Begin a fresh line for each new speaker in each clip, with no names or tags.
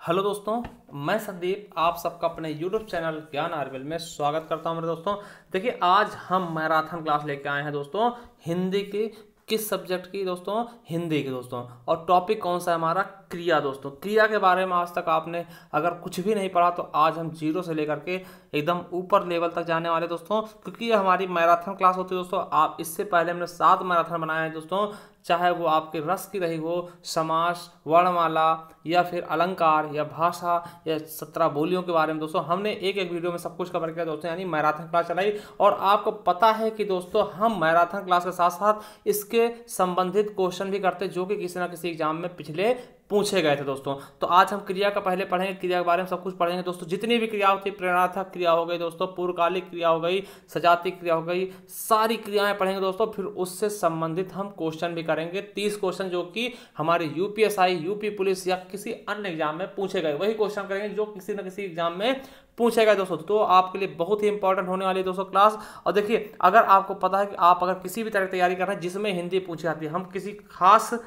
Hello दोस्तों, मैं संदीप आप सबका अपने YouTube चैनल ज्ञान आर्यविल में स्वागत करता हूं। मेरे दोस्तों देखिए, आज हम मैराथन क्लास लेके आए हैं दोस्तों हिंदी की। किस सब्जेक्ट की दोस्तों? हिंदी की दोस्तों। और टॉपिक कौन सा है हमारा? क्रिया दोस्तों। क्रिया के बारे में आज तक आपने अगर कुछ भी नहीं पढ़ा तो आज हम जीरो से लेकर के एकदम ऊपर लेवल तक जाने वाले दोस्तों, क्योंकि ये हमारी मैराथन क्लास होती है दोस्तों। आप इससे पहले हमने 7 मैराथन बनाए हैं दोस्तों, चाहे वो आपके रस की रही हो, समास, वर्णमाला या फिर अलंकार या भाषा या 17 बोलियों के बारे में दोस्तों, हमने एक एक वीडियो में सब कुछ कवर किया दोस्तों, यानी मैराथन क्लास चलाई। और आपको पता है कि दोस्तों हम मैराथन क्लास के साथ साथ इसके संबंधित क्वेश्चन भी करते जो कि किसी ना किसी एग्जाम में पिछले पूछे गए थे दोस्तों। तो आज हम क्रिया का पहले पढ़ेंगे, क्रिया के बारे में सब कुछ पढ़ेंगे दोस्तों। जितनी भी क्रिया होती है, प्रेरणार्थक क्रिया हो गई दोस्तों, पूर्वकालिक क्रिया हो गई, सजातीय क्रिया हो गई, सारी क्रियाएं पढ़ेंगे दोस्तों। फिर उससे संबंधित हम क्वेश्चन भी करेंगे, 30 क्वेश्चन जो कि हमारे यूपीएसआई, यूपी पुलिस या किसी अन्य एग्जाम में पूछे गए, वही क्वेश्चन करेंगे जो किसी न किसी एग्जाम में पूछे गए दोस्तों। तो आपके लिए बहुत ही इंपॉर्टेंट होने वाली है दोस्तों क्लास। और देखिए, अगर आपको पता है कि आप अगर किसी भी तरह की तैयारी कर रहे हैं जिसमें हिंदी पूछी जाती है, हम किसी खास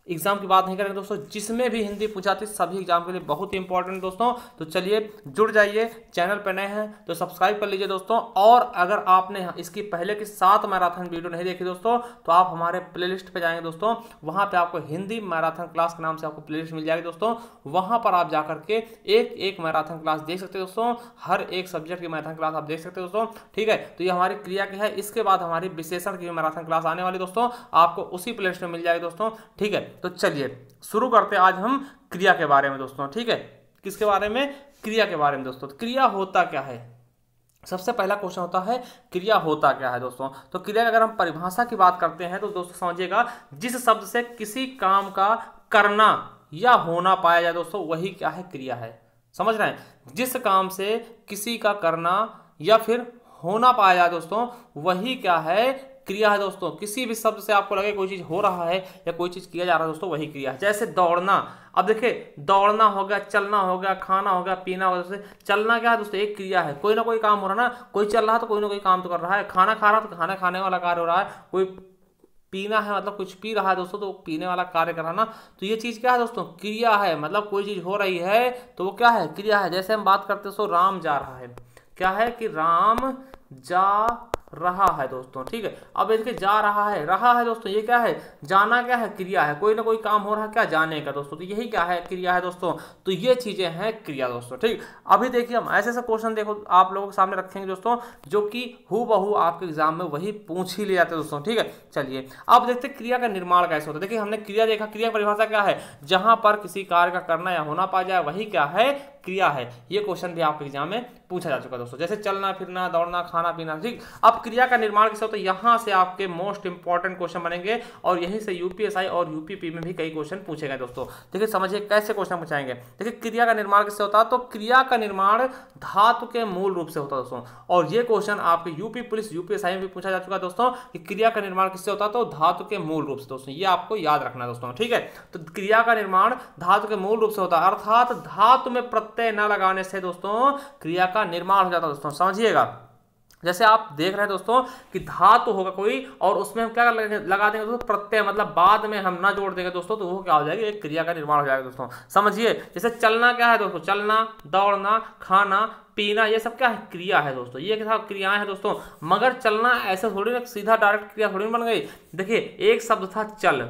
एग्जाम की बात नहीं करेंगे दोस्तों, जिसमें भी हिंदी पूछाती सभी एग्जाम के लिए बहुत ही इंपॉर्टेंट दोस्तों। तो चलिए जुड़ जाइए, चैनल पर नए हैं तो सब्सक्राइब कर लीजिए दोस्तों। और अगर आपने इसकी पहले की 7 मैराथन वीडियो नहीं देखी दोस्तों, तो आप हमारे प्लेलिस्ट पे जाएंगे दोस्तों, वहां पे आपको हिंदी मैराथन क्लास के नाम से आपको प्लेलिस्ट मिल जाएगी दोस्तों। वहां पर आप जाकर के एक एक मैराथन क्लास देख सकते हैं दोस्तों, हर एक सब्जेक्ट की मैराथन क्लास आप देख सकते हैं दोस्तों। ठीक है, तो ये हमारी क्रिया की है। इसके बाद हमारी विशेषण की मैराथन क्लास आने वाली दोस्तों, आपको उसी प्लेलिस्ट में मिल जाएगी दोस्तों। ठीक है, तो चलिए शुरू करते हैं आज हम क्रिया के बारे में दोस्तों। ठीक है, किसके बारे में? क्रिया के बारे में दोस्तों। क्रिया होता क्या है? सबसे पहला क्वेश्चन होता है क्रिया होता क्या है दोस्तों। तो क्रिया की अगर हम परिभाषा की बात करते हैं तो दोस्तों समझिएगा, जिस शब्द से किसी काम का करना या होना पाया जाए दोस्तों, वही क्या है? क्रिया है। समझ रहे हैं? जिस काम से किसी का करना या फिर होना पाया जाए दोस्तों, वही क्या है? क्रिया है दोस्तों। किसी भी शब्द से आपको लगे कोई चीज हो रहा है या कोई चीज किया जा रहा है दोस्तों, वही क्रिया है। जैसे दौड़ना, अब देखिए दौड़ना हो गया, चलना हो गया, खाना हो गया, पीना हो गया। चलना क्या है दोस्तों? एक क्रिया है। कोई ना कोई काम हो रहा है ना, कोई चल रहा है तो कोई ना कोई काम तो कर रहा है। खाना खा रहा है तो खाना खाने वाला कार्य हो रहा है। कोई पीना है मतलब कुछ पी रहा है दोस्तों, तो पीने वाला कार्य कर रहा है ना। तो ये चीज क्या है दोस्तों? क्रिया है। मतलब कोई चीज हो रही है तो वो क्या है? क्रिया है। जैसे हम बात करते हैं दोस्तों, राम जा रहा है, क्या है कि राम जा रहा है दोस्तों। ठीक है, अब देखिए जा रहा है दोस्तों, ये क्या है? जाना क्या है? क्रिया है। कोई ना कोई काम हो रहा है क्या? जाने का दोस्तों, तो यही क्या है? क्रिया है दोस्तों। तो ये चीजें हैं क्रिया दोस्तों। ठीक, अभी देखिए हम ऐसे ऐसे क्वेश्चन देखो आप लोगों के सामने रखेंगे दोस्तों, जो कि हूबहू आपके एग्जाम में वही पूछ ही ले जाते हैं दोस्तों। ठीक है, चलिए अब देखते हैं क्रिया का निर्माण कैसे होता है। देखिए हमने क्रिया देखा, क्रिया की परिभाषा क्या है? जहां पर किसी कार्य का करना या होना पाया जाए, वही क्या है? क्रिया है। ये क्वेश्चन भी आपके एग्जाम में पूछा जा चुका है दोस्तों। जैसे चलना फिरना, दौड़ना, खाना पीना। ठीक, अब क्रिया का निर्माण कैसे होता है, यहां से आपके मोस्ट इंपॉर्टेंट क्वेश्चन बनेंगे और यहीं से यूपीएसआई और यूपीपी में भी कई क्वेश्चन पूछे गए दोस्तों। देखिए समझिए कैसे क्वेश्चन पूछाएंगे। देखिए क्रिया का निर्माण किससे होता है? तो क्रिया का निर्माण धातु के मूल रूप से होता है दोस्तों। और ये क्वेश्चन आपके यूपी पुलिस, यूपीएसआई में भी पूछा जा चुका है दोस्तों कि क्रिया का निर्माण किससे होता है? तो धातु के मूल रूप से दोस्तों। ये आपको याद रखना है दोस्तों। ठीक है, तो क्रिया का निर्माण धातु के मूल रूप से होता है, अर्थात धातु में प्रत्यय न लगाने से दोस्तों क्रिया का निर्माण हो जाता है दोस्तों। समझिएगा, जैसे आप देख रहे हैं दोस्तों कि धातु होगा कोई और उसमें हम क्या लगा देंगे दोस्तों? प्रत्यय, मतलब बाद में हम ना जोड़ देंगे दोस्तों, तो वो क्या हो जाएगी? एक क्रिया का निर्माण हो जाएगा दोस्तों। समझिए, जैसे चलना क्या है दोस्तों? चलना, दौड़ना, खाना, पीना, ये सब क्या है? क्रिया है दोस्तों। ये क्या क्रियाएं हैं दोस्तों। मगर चलना ऐसे थोड़ी ना सीधा डायरेक्ट क्रिया थोड़ी बन गई। देखिए एक शब्द था चल,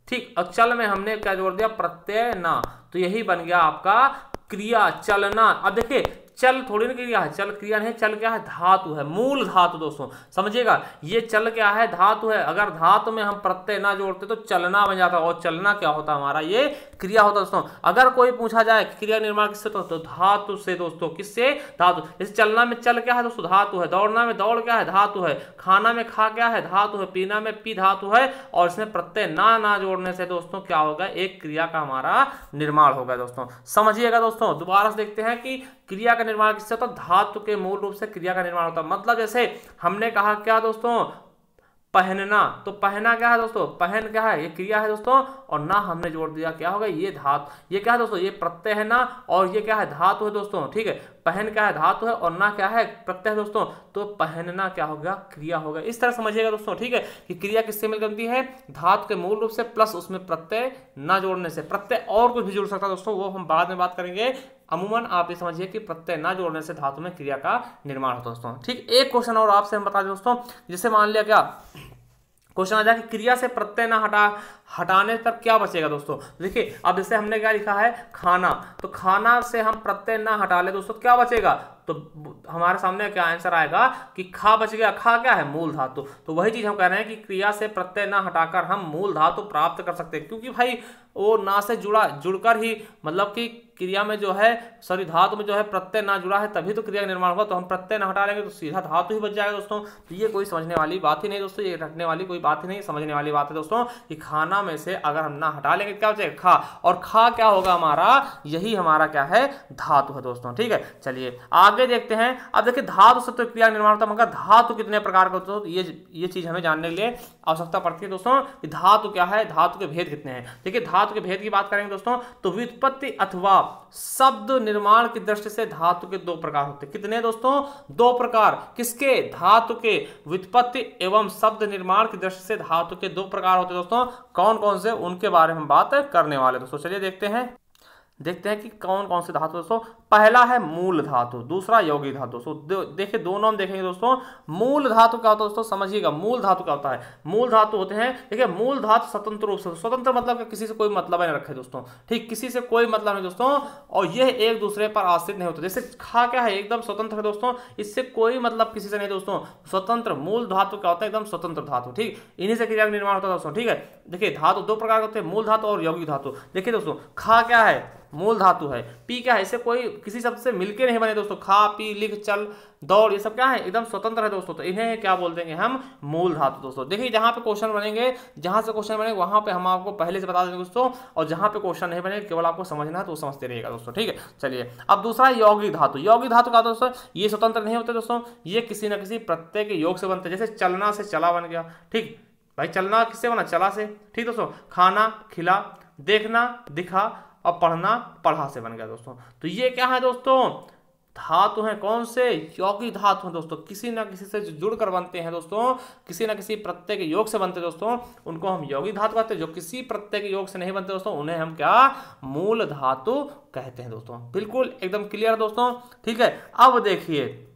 ठीक, और चल में हमने क्या जोड़ दिया? प्रत्यय ना, तो यही बन गया आपका क्रिया, चलना। अब देखिए चल थोड़ी ना क्रिया है, चल क्रिया नहीं, चल क्या है? धातु है, मूल धातु दोस्तों। समझिएगा, ये चल क्या है? धातु है। अगर धातु में हम प्रत्यय ना जोड़ते तो चलना बन जाता, और चलना क्या होता? हमारा ये क्रिया होता दोस्तों। अगर कोई पूछा जाए क्रिया निर्माण किससे, तो धातु से दोस्तों। किससे? धातु। जैसे चलना में चल क्या है दोस्तों? धातु है। दौड़ना में दौड़ क्या है? धातु है। खाना में खा क्या है? धातु है। पीना में पी धातु है। और इसमें प्रत्यय ना जोड़ने से दोस्तों क्या होगा? एक क्रिया का हमारा निर्माण होगा दोस्तों। समझिएगा दोस्तों, दोबारा से देखते हैं कि क्रिया का निर्माण किससे होता है? धातु के मूल रूप से क्रिया का निर्माण होता है। मतलब जैसे हमने कहा क्या दोस्तों? पहनना, तो पहना क्या है दोस्तों? पहन क्या है? ये क्रिया है दोस्तों। और ना हमने जोड़ दिया, क्या होगा? ये धातु, ये क्या है दोस्तों? ये प्रत्यय है ना, और ये क्या है? धातु है दोस्तों। ठीक है, पहन क्या है, धातु है, और ना क्या है, प्रत्यय दोस्तों, तो पहनना क्या होगा, क्रिया होगा। इस तरह समझिएगा दोस्तों, ठीक है, कि क्रिया किससे मिलकर बनती है, धातु के मूल रूप से प्लस उसमें प्रत्यय ना जोड़ने से। प्रत्यय और कुछ भी जुड़ सकता है दोस्तों, वो हम बाद में बात करेंगे। अमूमन आप ये समझिए कि प्रत्यय ना जोड़ने से धातु में क्रिया का निर्माण होता है दोस्तों। ठीक, एक क्वेश्चन और आपसे हम बता दें दोस्तों, जैसे मान लिया क्या क्वेश्चन आ जाए कि क्रिया से प्रत्यय ना हटाने पर क्या बचेगा दोस्तों। देखिए अब जैसे हमने क्या लिखा है, खाना, तो खाना से हम प्रत्यय ना हटा ले दोस्तों, क्या बचेगा, तो हमारे सामने क्या आंसर आएगा कि खा बच गया। खा क्या है, मूल धातु। तो वही चीज हम कह रहे हैं कि क्रिया से प्रत्यय ना हटाकर हम मूल धातु प्राप्त कर सकते हैं, क्योंकि भाई वो ना से जुड़कर ही, मतलब कि क्रिया में जो है, सॉरी धातु में जो है प्रत्यय ना जुड़ा है, तभी तो क्रिया का निर्माण होगा। तो हम प्रत्यय ना हटा लेंगे तो सीधा धातु ही बच जाएगा दोस्तों। तो ये कोई समझने वाली बात ही नहीं दोस्तों, ये रटने वाली कोई बात ही नहीं, समझने वाली बात है दोस्तों कि खाना में से अगर हम ना हटा लेंगे क्या बचेगा, खा, और खा क्या होगा हमारा, यही हमारा क्या है, धातु है दोस्तों। ठीक है, चलिए आगे देखते हैं। अब देखिए धातु से तो क्रिया निर्माण होता है, मगर धातु कितने प्रकार का होता है, ये चीज हमें जानने के लिए आवश्यकता पड़ती है दोस्तों कि धातु क्या है, धातु के भेद कितने हैं। देखिए धातु के भेद की बात करेंगे दोस्तों, तो व्युत्पत्ति अथवा शब्द निर्माण की दृष्टि से धातु के दो प्रकार होते हैं। कितने दोस्तों, दो प्रकार। किसके, धातु के व्युत्पत्ति एवं शब्द निर्माण की दृष्टि से धातु के दो प्रकार होते हैं दोस्तों। कौन कौन से, उनके बारे में हम बात करने वाले दोस्तों। चलिए देखते हैं कि कौन कौन से धातु दोस्तों। पहला है मूल धातु, दूसरा यौगिक धातु। देखिए दोनों हम देखेंगे दोस्तों। मूल धातु क्या होता है दोस्तों, समझिएगा मूल धातु क्या होता है। मूल धातु होते हैं, देखिए मूल धातु स्वतंत्र रूप से, स्वतंत्र मतलब कि किसी से कोई मतलब नहीं रखे दोस्तों। ठीक, किसी से कोई मतलब नहीं दोस्तों, और यह एक दूसरे पर आश्रित नहीं होते। जैसे खा क्या है, एकदम स्वतंत्र है दोस्तों, इससे कोई मतलब किसी से नहीं दोस्तों, स्वतंत्र। मूल धातु क्या होता है, एकदम स्वतंत्र धातु। ठीक, इन्हीं से क्रिया का निर्माण होता है दोस्तों। ठीक है, देखिए धातु दो प्रकार के होते हैं, मूल धातु और यौगिक धातु। देखिए दोस्तों खा क्या है, मूल धातु है। पी क्या है, इसे कोई किसी शब्द से मिलके नहीं बने दोस्तों। खा, पी, लिख, चल, दौड़, ये सब क्या है, एकदम स्वतंत्र है दोस्तों। तो इन्हें क्या बोल देंगे हम, मूल धातु दोस्तों। देखिए जहां पे क्वेश्चन बनेंगे, जहां से क्वेश्चन बनेंगे वहां पे हम आपको पहले से बता देंगे दोस्तों, और जहां पे क्वेश्चन नहीं बनेगा केवल आपको समझना है तो समझते रहिएगा दोस्तों। ठीक है, चलिए अब दूसरा यौगिक धातु। यौगिक धातु का दोस्तों, ये स्वतंत्र नहीं होते दोस्तों, ये किसी न किसी प्रत्यय के योग से बनते हैं। जैसे चलना से चला बन गया। ठीक भाई, चलना किससे बना, चला से। ठीक दोस्तों, खाना, खिला, देखना, दिखा, और पढ़ना, पढ़ा से बन गया दोस्तों। तो ये क्या है दोस्तों, धातु हैं। कौन से, यौगिक धातु हैं दोस्तों, किसी ना किसी से जुड़कर बनते हैं दोस्तों, किसी ना किसी प्रत्यय के योग से बनते हैं दोस्तों, उनको हम यौगिक धातु कहते हैं। जो किसी प्रत्यय के योग से नहीं बनते दोस्तों, उन्हें हम क्या, मूल धातु कहते हैं दोस्तों। बिल्कुल एकदम क्लियर दोस्तों। ठीक है, अब देखिए,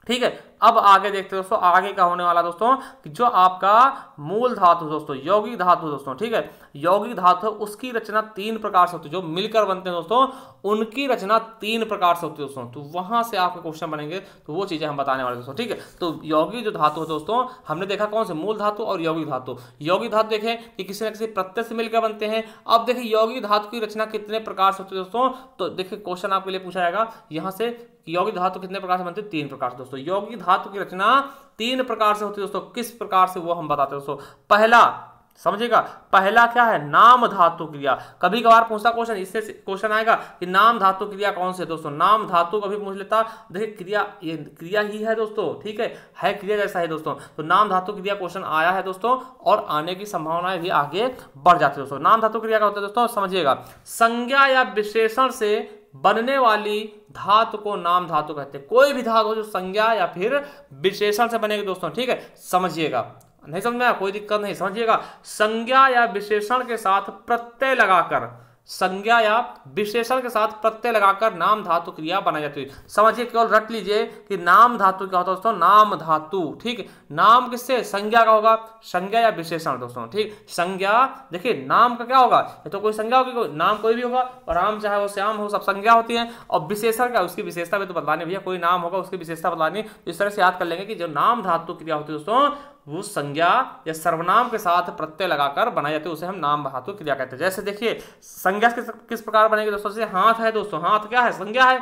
ठीक है, अब आगे देखते हैं दोस्तों, आगे क्या होने वाला दोस्तों, कि जो आपका मूल धातु दोस्तों, यौगिक धातु दोस्तों। ठीक है, यौगिक धातु उसकी रचना तीन प्रकार से होती है, जो मिलकर बनते हैं दोस्तों, उनकी रचना तीन प्रकार से होती है दोस्तों। तो वहां से आपके क्वेश्चन बनेंगे, तो वो चीजें हम बताने वाले दोस्तों। ठीक है, तो यौगिक जो धातु है दोस्तों, हमने देखा कौन से, मूल धातु और यौगिक धातु। यौगिक धातु देखें कि किसी न किसी प्रत्यय से मिलकर बनते हैं। अब देखिए यौगिक धातु की रचना कितने प्रकार से होती है दोस्तों, तो देखिए क्वेश्चन आपके लिए पूछा जाएगा यहाँ से, यौगिक धातु कितने प्रकार से बनते हैं, तीन प्रकार से दोस्तों। यौगिक धातु की रचना तीन प्रकार से होती है दोस्तों। किस प्रकार से, वो हम बताते हैं दोस्तों। पहला समझिएगा, पहला क्या है, नाम धातु क्रिया। कभी कभार पूछता क्वेश्चन, इससे क्वेश्चन आएगा कि नाम धातु क्रिया कौन से दोस्तों। नाम धातु कभी पूछ लेता, देखिए क्रिया, ये क्रिया ही है दोस्तों। ठीक है क्रिया जैसा है दोस्तों। तो नाम धातु क्रिया क्वेश्चन आया है दोस्तों, और आने की संभावनाएं भी आगे बढ़ जाती है दोस्तों। नाम धातु क्रिया का होता है दोस्तों, समझिएगा, संज्ञा या विशेषण से बनने वाली धातु को नाम धातु कहते हैं। कोई भी धातु हो जो संज्ञा या फिर विशेषण से बनेगी दोस्तों। ठीक है, समझिएगा, नहीं समझ में आया, कोई दिक्कत नहीं, समझिएगा। संज्ञा या विशेषण के साथ प्रत्यय लगाकर, संज्ञा या विशेषण के साथ प्रत्यय लगाकर नाम धातु क्रिया बनाई जाती है। समझिए, केवल रट लीजिए कि नाम धातु क्या होता है दोस्तों, नाम धातु। ठीक, नाम किससे, संज्ञा का होगा, संज्ञा या विशेषण दोस्तों। ठीक, संज्ञा, देखिए नाम का क्या होगा, ये तो कोई संज्ञा होगी, नाम कोई भी होगा, और राम चाहे वो श्याम हो, सब संज्ञा होती है। और विशेषण क्या, उसकी विशेषता भी तो बदलानी भैया, कोई नाम होगा उसकी विशेषता बदलानी। इस तरह से याद कर लेंगे कि जो नाम धातु क्रिया होती है दोस्तों, वो संज्ञा या सर्वनाम के साथ प्रत्यय लगाकर बनाई जाती है, उसे हम नाम धातु क्रिया कहते हैं। जैसे देखिए संज्ञा किस प्रकार बनेगी दोस्तों, जैसे हाथ है दोस्तों, हाथ क्या है, संज्ञा है,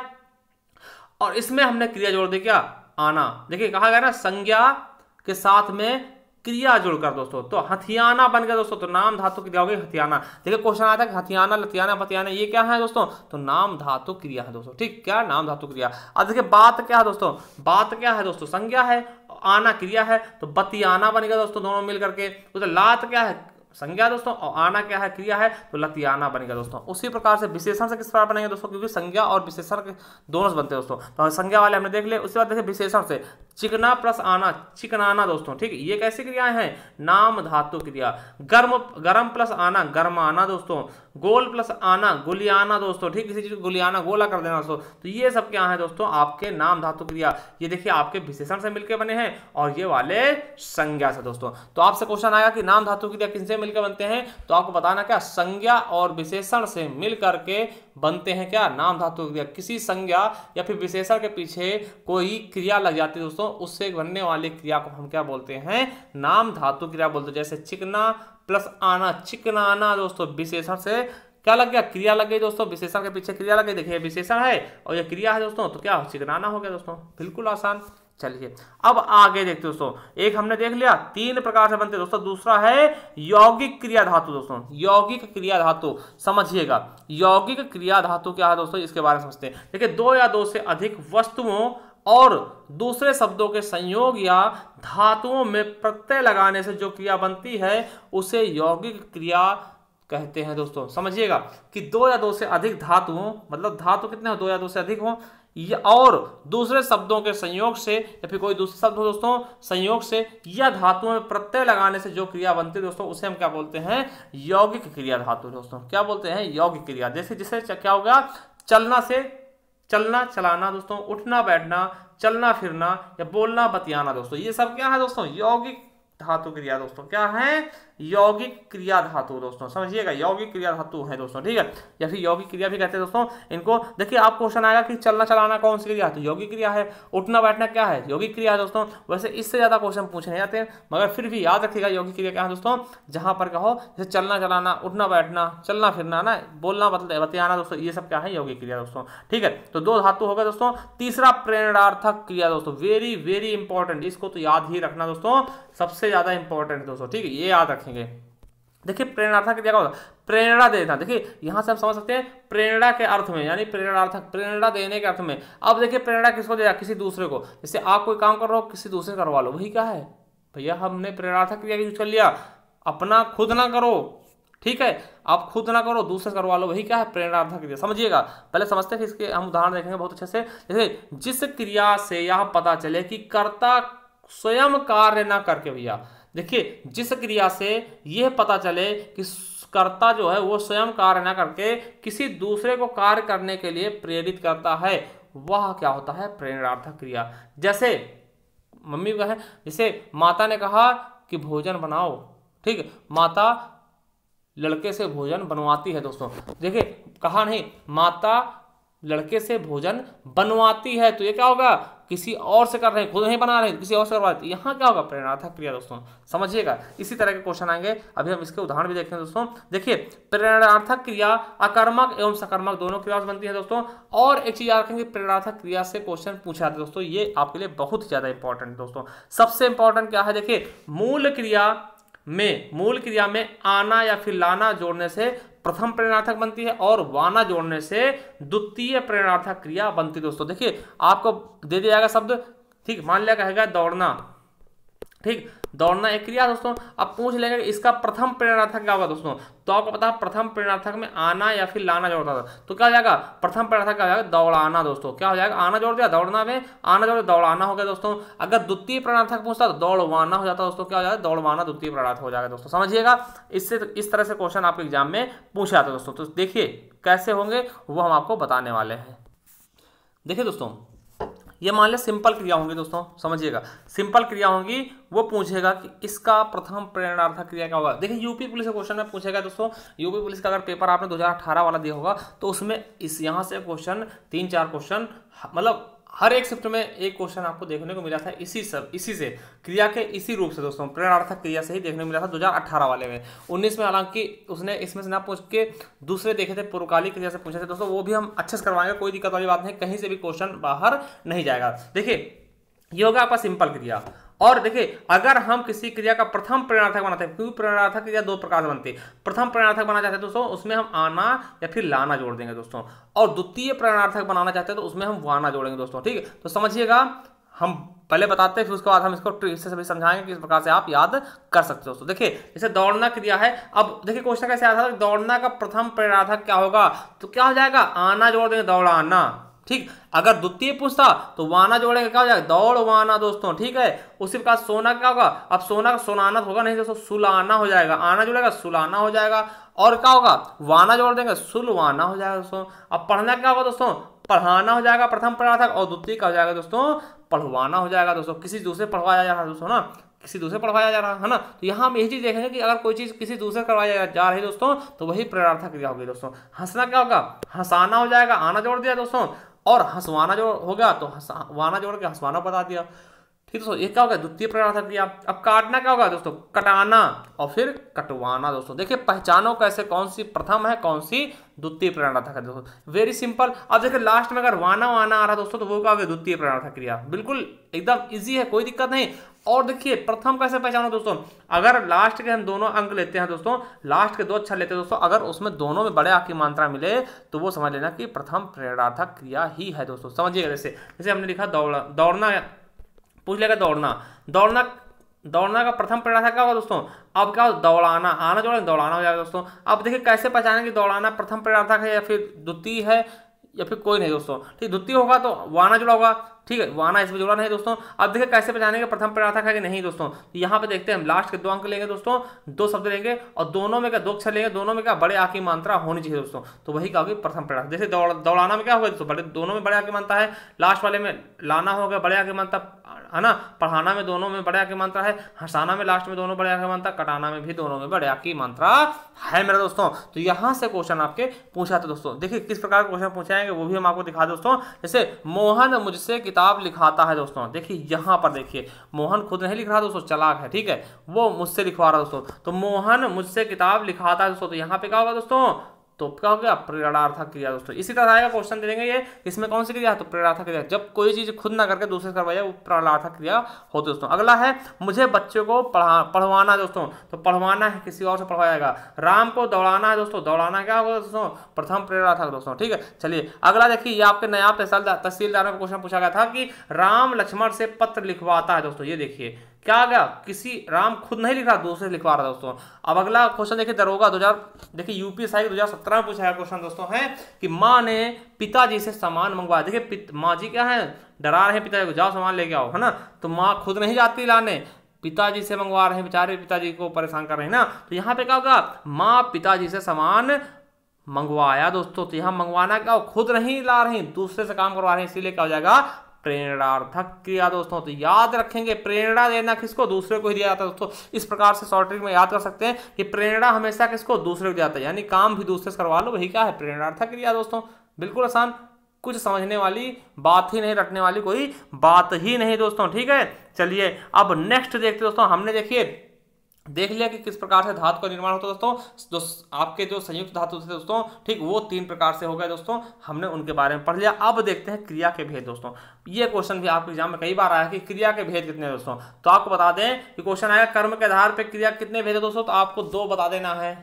और इसमें हमने क्रिया जोड़ दी, क्या, आना। देखिए कहा गया ना, संज्ञा के साथ में क्रिया जोड़कर दोस्तों, तो हथियाना बन गया दोस्तों। तो नाम धातु क्रिया होगी हथियाना। देखिए क्वेश्चन आता है कि हथियाना, लथियाना, फतियाना, ये क्या है दोस्तों, तो नाम धातु क्रिया है दोस्तों। ठीक, क्या, नाम धातु क्रिया। अब देखिए बात क्या है दोस्तों, बात क्या है दोस्तों, संज्ञा है, आना क्रिया है, तो बतियाना बन गया दोस्तों, दोनों मिल करके। तो लात क्या है, संज्ञा दोस्तों, और आना क्या है, क्रिया है, तो लतियाना बनेगा दोस्तों। उसी प्रकार से विशेषण से किस प्रकार बनेंगे दोस्तों, क्योंकि संज्ञा और विशेषण दोनों से बनते हैं दोस्तों। तो संज्ञा वाले हमने देख लिया। उसके बाद देखिए विशेषण से चिकना प्लस आना, चिकनाना दोस्तों, ठीक है। ये कैसी क्रियाएं हैं, नाम धातु क्रिया। गरम प्लस आना, गरमाना दोस्तों। गोल प्लस आना, गुलियाना दोस्तों, ठीक, किसी चीज को गुलियाना, गोला कर देना दोस्तों। तो ये सब क्या है दोस्तों, आपके नाम धातु क्रिया। ये देखिए आपके विशेषण से मिलकर बने हैं और ये वाले संज्ञा से दोस्तों। तो आपसे क्वेश्चन आएगा कि नाम धातु क्रिया किनसे मिलकर बनते हैं, तो आपको बताना क्या, संज्ञा और विशेषण से मिल करके बनते हैं क्या, नाम धातु क्रिया। किसी संज्ञा या फिर विशेषण के पीछे कोई क्रिया लग जाती है दोस्तों, उससे बनने वाली क्रिया को हम क्या बोलते हैं, नाम धातु क्रिया बोलते हैं। जैसे चिकना प्लस आना, चिकनाना दोस्तों, विशेषण से क्या लग गया, क्रिया लग गई दोस्तों, विशेषण के पीछे क्रिया लग गई। देखिए विशेषण है और ये क्रिया है दोस्तों, तो क्या चिकनाना हो गया दोस्तों, बिल्कुल आसान। चलिए अब आगे देखते दोस्तों, एक हमने देख लिया 3 प्रकार से बनते दोस्तों। दूसरा है यौगिक क्रिया धातु दोस्तों। यौगिक क्रिया धातु समझिएगा, यौगिक क्रिया धातु क्या है दोस्तों, इसके बारे में समझते हैं। देखिए 2 या 2 से अधिक वस्तुओं और दूसरे शब्दों के संयोग या धातुओं में प्रत्यय लगाने से जो क्रिया बनती है उसे यौगिक क्रिया कहते हैं दोस्तों। समझिएगा कि 2 या 2 से अधिक धातुओं, मतलब धातु कितने हो, 2 या 2 से अधिक हो, और दूसरे शब्दों के संयोग से या फिर कोई दूसरे शब्द हो दोस्तों संयोग से, या धातुओं में प्रत्यय लगाने से जो क्रिया बनती है दोस्तों, उसे हम क्या बोलते हैं, यौगिक क्रिया धातु दोस्तों। क्या बोलते हैं, यौगिक क्रिया। जैसे जिसे क्या हो गया, चलना से चलना चलाना दोस्तों, उठना बैठना, चलना फिरना, या बोलना बतियाना दोस्तों, ये सब क्या है दोस्तों, यौगिक धातु क्रिया दोस्तों। क्या है, यौगिक क्रिया धातु दोस्तों। समझिएगा यौगिक क्रिया धातु है दोस्तों, ठीक है, या फिर यौगिक क्रिया भी कहते हैं दोस्तों इनको। देखिए आप क्वेश्चन आएगा कि चलना चलाना कौन सी क्रिया है, तो यौगिक क्रिया है। उठना बैठना क्या है, यौगिक क्रिया है दोस्तों। वैसे इससे ज्यादा क्वेश्चन पूछे नहीं जाते हैं, मगर फिर भी याद रखिएगा यौगिक क्रिया क्या है दोस्तों, जहां पर कहो जैसे चलना चलाना, उठना बैठना, चलना फिरना ना, बोलना बतियाना दोस्तों, ये सब क्या है, यौगिक क्रिया दोस्तों, ठीक है। तो 2 धातु हो गए दोस्तों। तीसरा प्रेरणार्थक क्रिया दोस्तों, वेरी वेरी इंपॉर्टेंट, इसको तो याद ही रखना दोस्तों, सबसे ज्यादा इंपॉर्टेंट है दोस्तों, ठीक है, ये याद रखेंगे। देखिए प्रेरणार्थक क्या होगा, प्रेरणा देना। देखिए यहां से हम समझ सकते हैं प्रेरणा के अर्थ में, यानी प्रेरणार्थक प्रेरणा देने के अर्थ में। अब देखिए प्रेरणा किसको देगा, किसी दूसरे को। जैसे आप कोई काम कर रहे हो, किसी दूसरे करवा लो, वही क्या है भैया, हमने प्रेरणार्थक क्रिया यूज कर लिया। अपना खुद ना करो, ठीक है, आप खुद ना करो, दूसरे करवा लो, वही क्या है, प्रेरणार्थक क्रिया। समझिएगा पहले समझते हैं, इसके हम उदाहरण देखेंगे बहुत अच्छे से। जैसे जिस क्रिया से यह पता चले कि कर्ता स्वयं कार्य ना करके, भैया देखिए जिस क्रिया से यह पता चले कि कर्ता जो है वो स्वयं कार्य ना करके किसी दूसरे को कार्य करने के लिए प्रेरित करता है, वह क्या होता है, प्रेरणार्थक क्रिया। जैसे मम्मी का है, जैसे माता ने कहा कि भोजन बनाओ, ठीक है, माता लड़के से भोजन बनवाती है दोस्तों। देखिए कहा नहीं, माता लड़के से भोजन बनवाती है, तो ये क्या होगा, किसी और से कर रहे हैं, खुद नहीं बना रहे हैं, किसी और से करवा रहे हैं। यहाँ क्या होगा, प्रेरणार्थक क्रिया दोस्तों। समझिएगा इसी तरह के क्वेश्चन आएंगे, अभी हम इसके उदाहरण भी देखेंगे दोस्तों। देखिए प्रेरणार्थक क्रिया अकर्मक एवं सकर्मक दोनों क्रिया से बनती है दोस्तों। और एक चीज याद रखेंगे, प्रेरणार्थक क्रिया से क्वेश्चन पूछा जाता है दोस्तों, ये आपके लिए बहुत ज्यादा इंपॉर्टेंट है दोस्तों। सबसे इंपॉर्टेंट क्या है, देखिए मूल क्रिया में आना या फिर लाना जोड़ने से प्रथम प्रेरणार्थक बनती है, और वाना जोड़ने से द्वितीय प्रेरणार्थक क्रिया बनती है दोस्तों। देखिए आपको दे दिया जाएगा शब्द, ठीक, मान लिया कहेगा दौड़ना, ठीक, दौड़ना एक क्रिया दोस्तों। अब पूछ लेंगे इसका प्रथम प्रेरणार्थक क्या होगा दोस्तों, तो आपको पता है प्रथम प्रेरणार्थक में आना या फिर लाना जोड़ता था, तो क्या हो जाएगा, प्रथम प्रेरणार्थक क्या हो जाएगा, दौड़ाना दोस्तों। क्या हो जाएगा, आना जोड़ दिया, दौड़ना में आना जोड़ दौड़ाना हो गया दोस्तों। अगर द्वितीय प्रेरणार्थक पूछता तो दौड़वाना हो जाता दोस्तों। क्या हो जाएगा, दौड़वाना द्वितीय प्रेरणार्थक हो जाएगा दोस्तों। समझिएगा इससे इस तरह से क्वेश्चन आपके एग्जाम में पूछा जाता है दोस्तों। तो देखिए कैसे होंगे वो हम आपको बताने वाले हैं। देखिए दोस्तों ये मान लिया सिंपल क्रिया होंगी दोस्तों, समझिएगा सिंपल क्रिया होंगी, वो पूछेगा कि इसका प्रथम प्रेरणार्थक क्रिया क्या होगा। देखिए यूपी पुलिस के क्वेश्चन में पूछेगा दोस्तों, यूपी पुलिस का अगर पेपर आपने 2018 वाला दिया होगा तो उसमें इस यहाँ से क्वेश्चन 3-4 क्वेश्चन, मतलब हर एक शिफ्ट में एक क्वेश्चन आपको देखने को मिला था इसी से क्रिया के इसी रूप से दोस्तों, प्रेरणार्थक क्रिया से ही देखने को मिला था 2018 वाले में। 19 में हालांकि उसने इसमें से ना पूछ के दूसरे देखे थे, पूर्वकालिक क्रिया से पूछे थे दोस्तों, वो भी हम अच्छे से करवाएंगे, कोई दिक्कत वाली बात नहीं, कहीं से भी क्वेश्चन बाहर नहीं जाएगा। देखिए ये होगा आपका सिंपल क्रिया। और देखिए अगर हम किसी क्रिया का प्रथम प्रेरणार्थक बनाते हैं, क्योंकि प्रेरणार्थक क्रिया 2 प्रकार से बनती है। प्रथम प्रेरणार्थक बनाना चाहते हैं दोस्तों, उसमें हम आना या फिर लाना जोड़ देंगे दोस्तों, और द्वितीय प्रेरणार्थक बनाना चाहते हैं तो उसमें हम वाना जोड़ेंगे दोस्तों, ठीक है। तो समझिएगा हम पहले बताते हैं, फिर उसके बाद हम इसको ट्रिक से सभी समझाएंगे किस प्रकार से आप याद कर सकते हो दोस्तों। देखिए जैसे दौड़ना क्रिया है, अब देखिए क्वेश्चन कैसे आया था, दौड़ना का प्रथम प्रेरणार्थक क्या होगा, तो क्या हो जाएगा, आना जोड़ देंगे, दौड़ाना। ठीक, अगर द्वितीय पूछता तो वाना जोड़ेंगे, क्या हो जाएगा, दौड़वाना दोस्तों। ठीक है, उसी प्रकार सोना क्या होगा, अब सोना का सोनाना होगा नहीं दोस्तों, सुलाना हो जाएगा, आना जोड़ेगा सुलाना हो जाएगा, और क्या होगा, वाना जोड़ देंगे सुलवाना हो जाएगा दोस्तों। अब पढ़ना क्या होगा दोस्तों, पढ़ाना हो जाएगा प्रथम प्रेरणार्थक, और द्वितीय का हो जाएगा दोस्तों पढ़वाना हो जाएगा दोस्तों, किसी दूसरे पढ़वाया जा रहा है दोस्तों ना, किसी दूसरे पढ़वाया जा रहा है ना। तो यहाँ हम यही चीज देखेंगे कि अगर कोई चीज किसी दूसरे करवाया जा रही है दोस्तों, तो वही प्रेरणार्थक क्रिया होगी दोस्तों। हंसना क्या होगा, हंसाना हो जाएगा, आना जोड़ दिया दोस्तों, और हंसवाना जो हो गया तो हंसवाना जोड़ के हंसवाना बता दिया। ठीक दोस्तों, ये क्या होगा, द्वितीय प्रेरणार्थक क्रिया। अब काटना क्या होगा दोस्तों, कटाना, और फिर कटवाना दोस्तों। देखिए पहचानो कैसे कौन सी प्रथम है कौन सी द्वितीय प्रेरणार्थक है दोस्तों, वेरी सिंपल। अब देखिए लास्ट में अगर वाना वाना आ रहा दोस्तों, तो वो क्या होगा, द्वितीय प्रेरणार्थक क्रिया, बिल्कुल एकदम इजी है, कोई दिक्कत नहीं। और देखिए प्रथम कैसे पहचानो दोस्तों, अगर लास्ट के हम दोनों अंक लेते हैं दोस्तों, लास्ट के दो अक्षर लेते हैं दोस्तों, अगर उसमें दोनों में बड़े आ की मात्रा मिले तो वो समझ लेना कि प्रथम प्रेरणार्थक क्रिया ही है दोस्तों। समझिएगा, जैसे हमने लिखा दौड़ना, पूछ लेगा दौड़ना का प्रथम प्रेरणार्थक क्या होगा दोस्तों, अब क्या होगा, दौड़ाना, आना जोड़ेंगे दौड़ाना हो जाएगा दोस्तों। अब देखिए कैसे पहचानेंगे दौड़ाना प्रथम प्रेरणार्थक है या फिर द्वितीय है या फिर कोई नहीं दोस्तों। ठीक, द्वितीय होगा तो वाना जुड़ा होगा, ठीक है, वाना इसमें जुड़ा नहीं दोस्तों। अब देखिए कैसे पहचानेंगे प्रथम प्रेरणार्थक है कि नहीं दोस्तों, तो यहाँ पे देखते हैं हम लास्ट के दो अंक लेंगे दोस्तों, दो शब्द लेंगे और दोनों में क्या दो अक्षर लेंगे, दोनों में क्या बड़े आ की मात्रा होनी चाहिए दोस्तों, तो वही क्या होगी प्रथम प्रेरणार्थक। जैसे दौड़ाना में क्या होगा दोस्तों, बड़े दोनों में बड़े आ की मात्रा है, लास्ट वाले में लाना होगा बड़े आ की मात्रा है ना, पढ़ाना में दोनों में बड़े आ की मात्रा है, हंसाना में लास्ट में दोनों बड़े आ की मात्रा, कटाना में भी दोनों में बड़े आ की मात्रा है मेरे दोस्तों। तो यहाँ से क्वेश्चन आपके पूछा था दोस्तों। देखिए किस प्रकार क्वेश्चन पूछाएंगे वो भी हम आपको दिखा दोस्तों। जैसे मोहन मुझसे किताब लिखाता है दोस्तों, देखिए यहाँ पर देखिए मोहन खुद नहीं लिख रहा दोस्तों, चालाक है, ठीक है, वो मुझसे लिखवा रहा दोस्तों, तो मोहन मुझसे किताब लिखाता है दोस्तों, तो यहाँ पे क्या होगा दोस्तों, तो क्या हो गया, प्रेरणार्थक क्रिया दोस्तों। इसी तरह आएगा क्वेश्चन दे देंगे ये, इसमें कौन सी क्रिया है, तो प्रेरणार्थक क्रिया, जब कोई चीज खुद ना करके दूसरे करवाए वो प्रेरणार्थक क्रिया होती है दोस्तों। अगला है मुझे बच्चों को पढ़वाना दोस्तों, तो पढ़वाना है किसी और से पढ़वाएगा। राम को दौड़ाना है दोस्तों, दौड़ाना क्या होगा दोस्तों, प्रथम प्रेरणार्थक दोस्तों। ठीक है, चलिए अगला देखिए, ये आपके नया तहसीलदार में क्वेश्चन पूछा गया था कि राम लक्ष्मण से पत्र लिखवाता है दोस्तों, ये देखिए क्या आ गया, किसी राम खुद नहीं लिख रहा दूसरे लिखवा रहा दोस्तों। अब अगला क्वेश्चन देखिए दरोगा 2000, देखिए यूपीएससी 2017 में पूछा गया क्वेश्चन दोस्तों है कि माँ ने पिताजी से सामान मंगवाया। देखिए माँ जी क्या है, डरा रहे हैं पिताजी को, जाओ सामान लेके आओ, है ना, तो माँ खुद नहीं जाती लाने, पिताजी से मंगवा रहे हैं, बेचारे पिताजी को परेशान कर रहे हैं ना। तो यहाँ पे क्या होगा, माँ पिताजी से सामान मंगवाया दोस्तों, तो यहाँ मंगवाना क्या, खुद नहीं ला रही दूसरे से काम करवा रहे हैं, इसीलिए क्या हो जाएगा, प्रेरणार्थक क्रिया दोस्तों। तो याद रखेंगे प्रेरणा देना किसको, दूसरे को ही दिया जाता है दोस्तों। इस प्रकार से शॉर्ट ट्रिक में याद कर सकते हैं कि प्रेरणा हमेशा किसको, दूसरे को दिया जाता है, यानी काम भी दूसरे से करवा लो, वही क्या है, प्रेरणार्थक क्रिया दोस्तों। बिल्कुल आसान, कुछ समझने वाली बात ही नहीं, रटने वाली कोई बात ही नहीं दोस्तों। ठीक है, चलिए अब नेक्स्ट देखते दोस्तों। हमने देखिए देख लिया कि किस प्रकार से धातु का निर्माण होता है दोस्तों, आपके जो संयुक्त धातु थे दोस्तों, ठीक, वो 3 प्रकार से हो गए दोस्तों, हमने उनके बारे में पढ़ लिया। अब देखते हैं क्रिया के भेद दोस्तों। ये क्वेश्चन भी आपके एग्जाम में कई बार आया कि क्रिया के भेद कितने दोस्तों, तो आपको बता दें कि क्वेश्चन आएगा कर्म के आधार पर क्रिया कितने भेद है दोस्तों, तो आपको 2 बता देना है।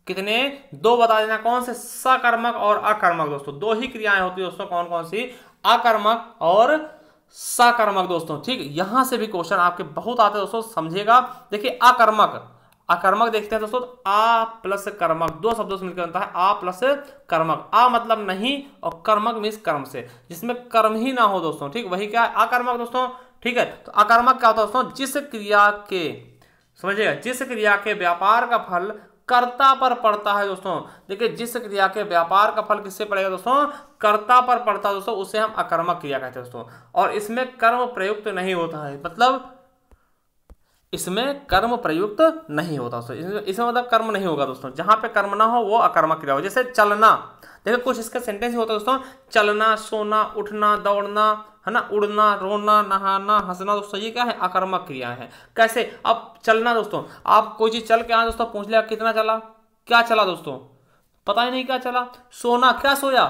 कितने, 2 बता देना, कौन से, सकर्मक और अकर्मक दोस्तों, 2 ही क्रियाएं होती है दोस्तों, कौन कौन सी, अकर्मक और सकर्मक दोस्तों। ठीक, यहां से भी क्वेश्चन आपके बहुत आते हैं दोस्तों, समझिएगा। देखिए अकर्मक देखते हैं दोस्तों, आ प्लस कर्मक, 2 शब्दों से मिलकर बनता है आ प्लस कर्मक। आ मतलब नहीं और कर्मक मीन्स कर्म से, जिसमें कर्म ही ना हो दोस्तों, ठीक, वही क्या है, अकर्मक दोस्तों। ठीक है, तो अकर्मक क्या होता है दोस्तों, जिस क्रिया के, समझिएगा, जिस क्रिया के व्यापार का फल कर्ता पर पड़ता है दोस्तों। देखिए जिस क्रिया के व्यापार का फल किससे पड़ेगा दोस्तों, कर्ता पर पड़ता है दोस्तों, उसे हम अकर्मक क्रिया कहते हैं दोस्तों। और इसमें कर्म प्रयुक्त नहीं होता है, मतलब इसमें कर्म प्रयुक्त नहीं होता दोस्तों, इसमें मतलब कर्म नहीं होगा दोस्तों, जहां पे कर्म ना हो वो अकर्मक क्रिया हो। जैसे चलना, देखो कुछ इसका सेंटेंस होता है दोस्तों, चलना, सोना, उठना, दौड़ना, है ना, उड़ना, रोना, नहाना, हंसना दोस्तों, ये क्या है, अकर्मक क्रिया है। कैसे, अब चलना दोस्तों, आप कोई चीज चल के आए दोस्तों, पूछ लिया कितना चला, क्या चला दोस्तों, पता ही नहीं क्या चला। सोना, क्या सोया,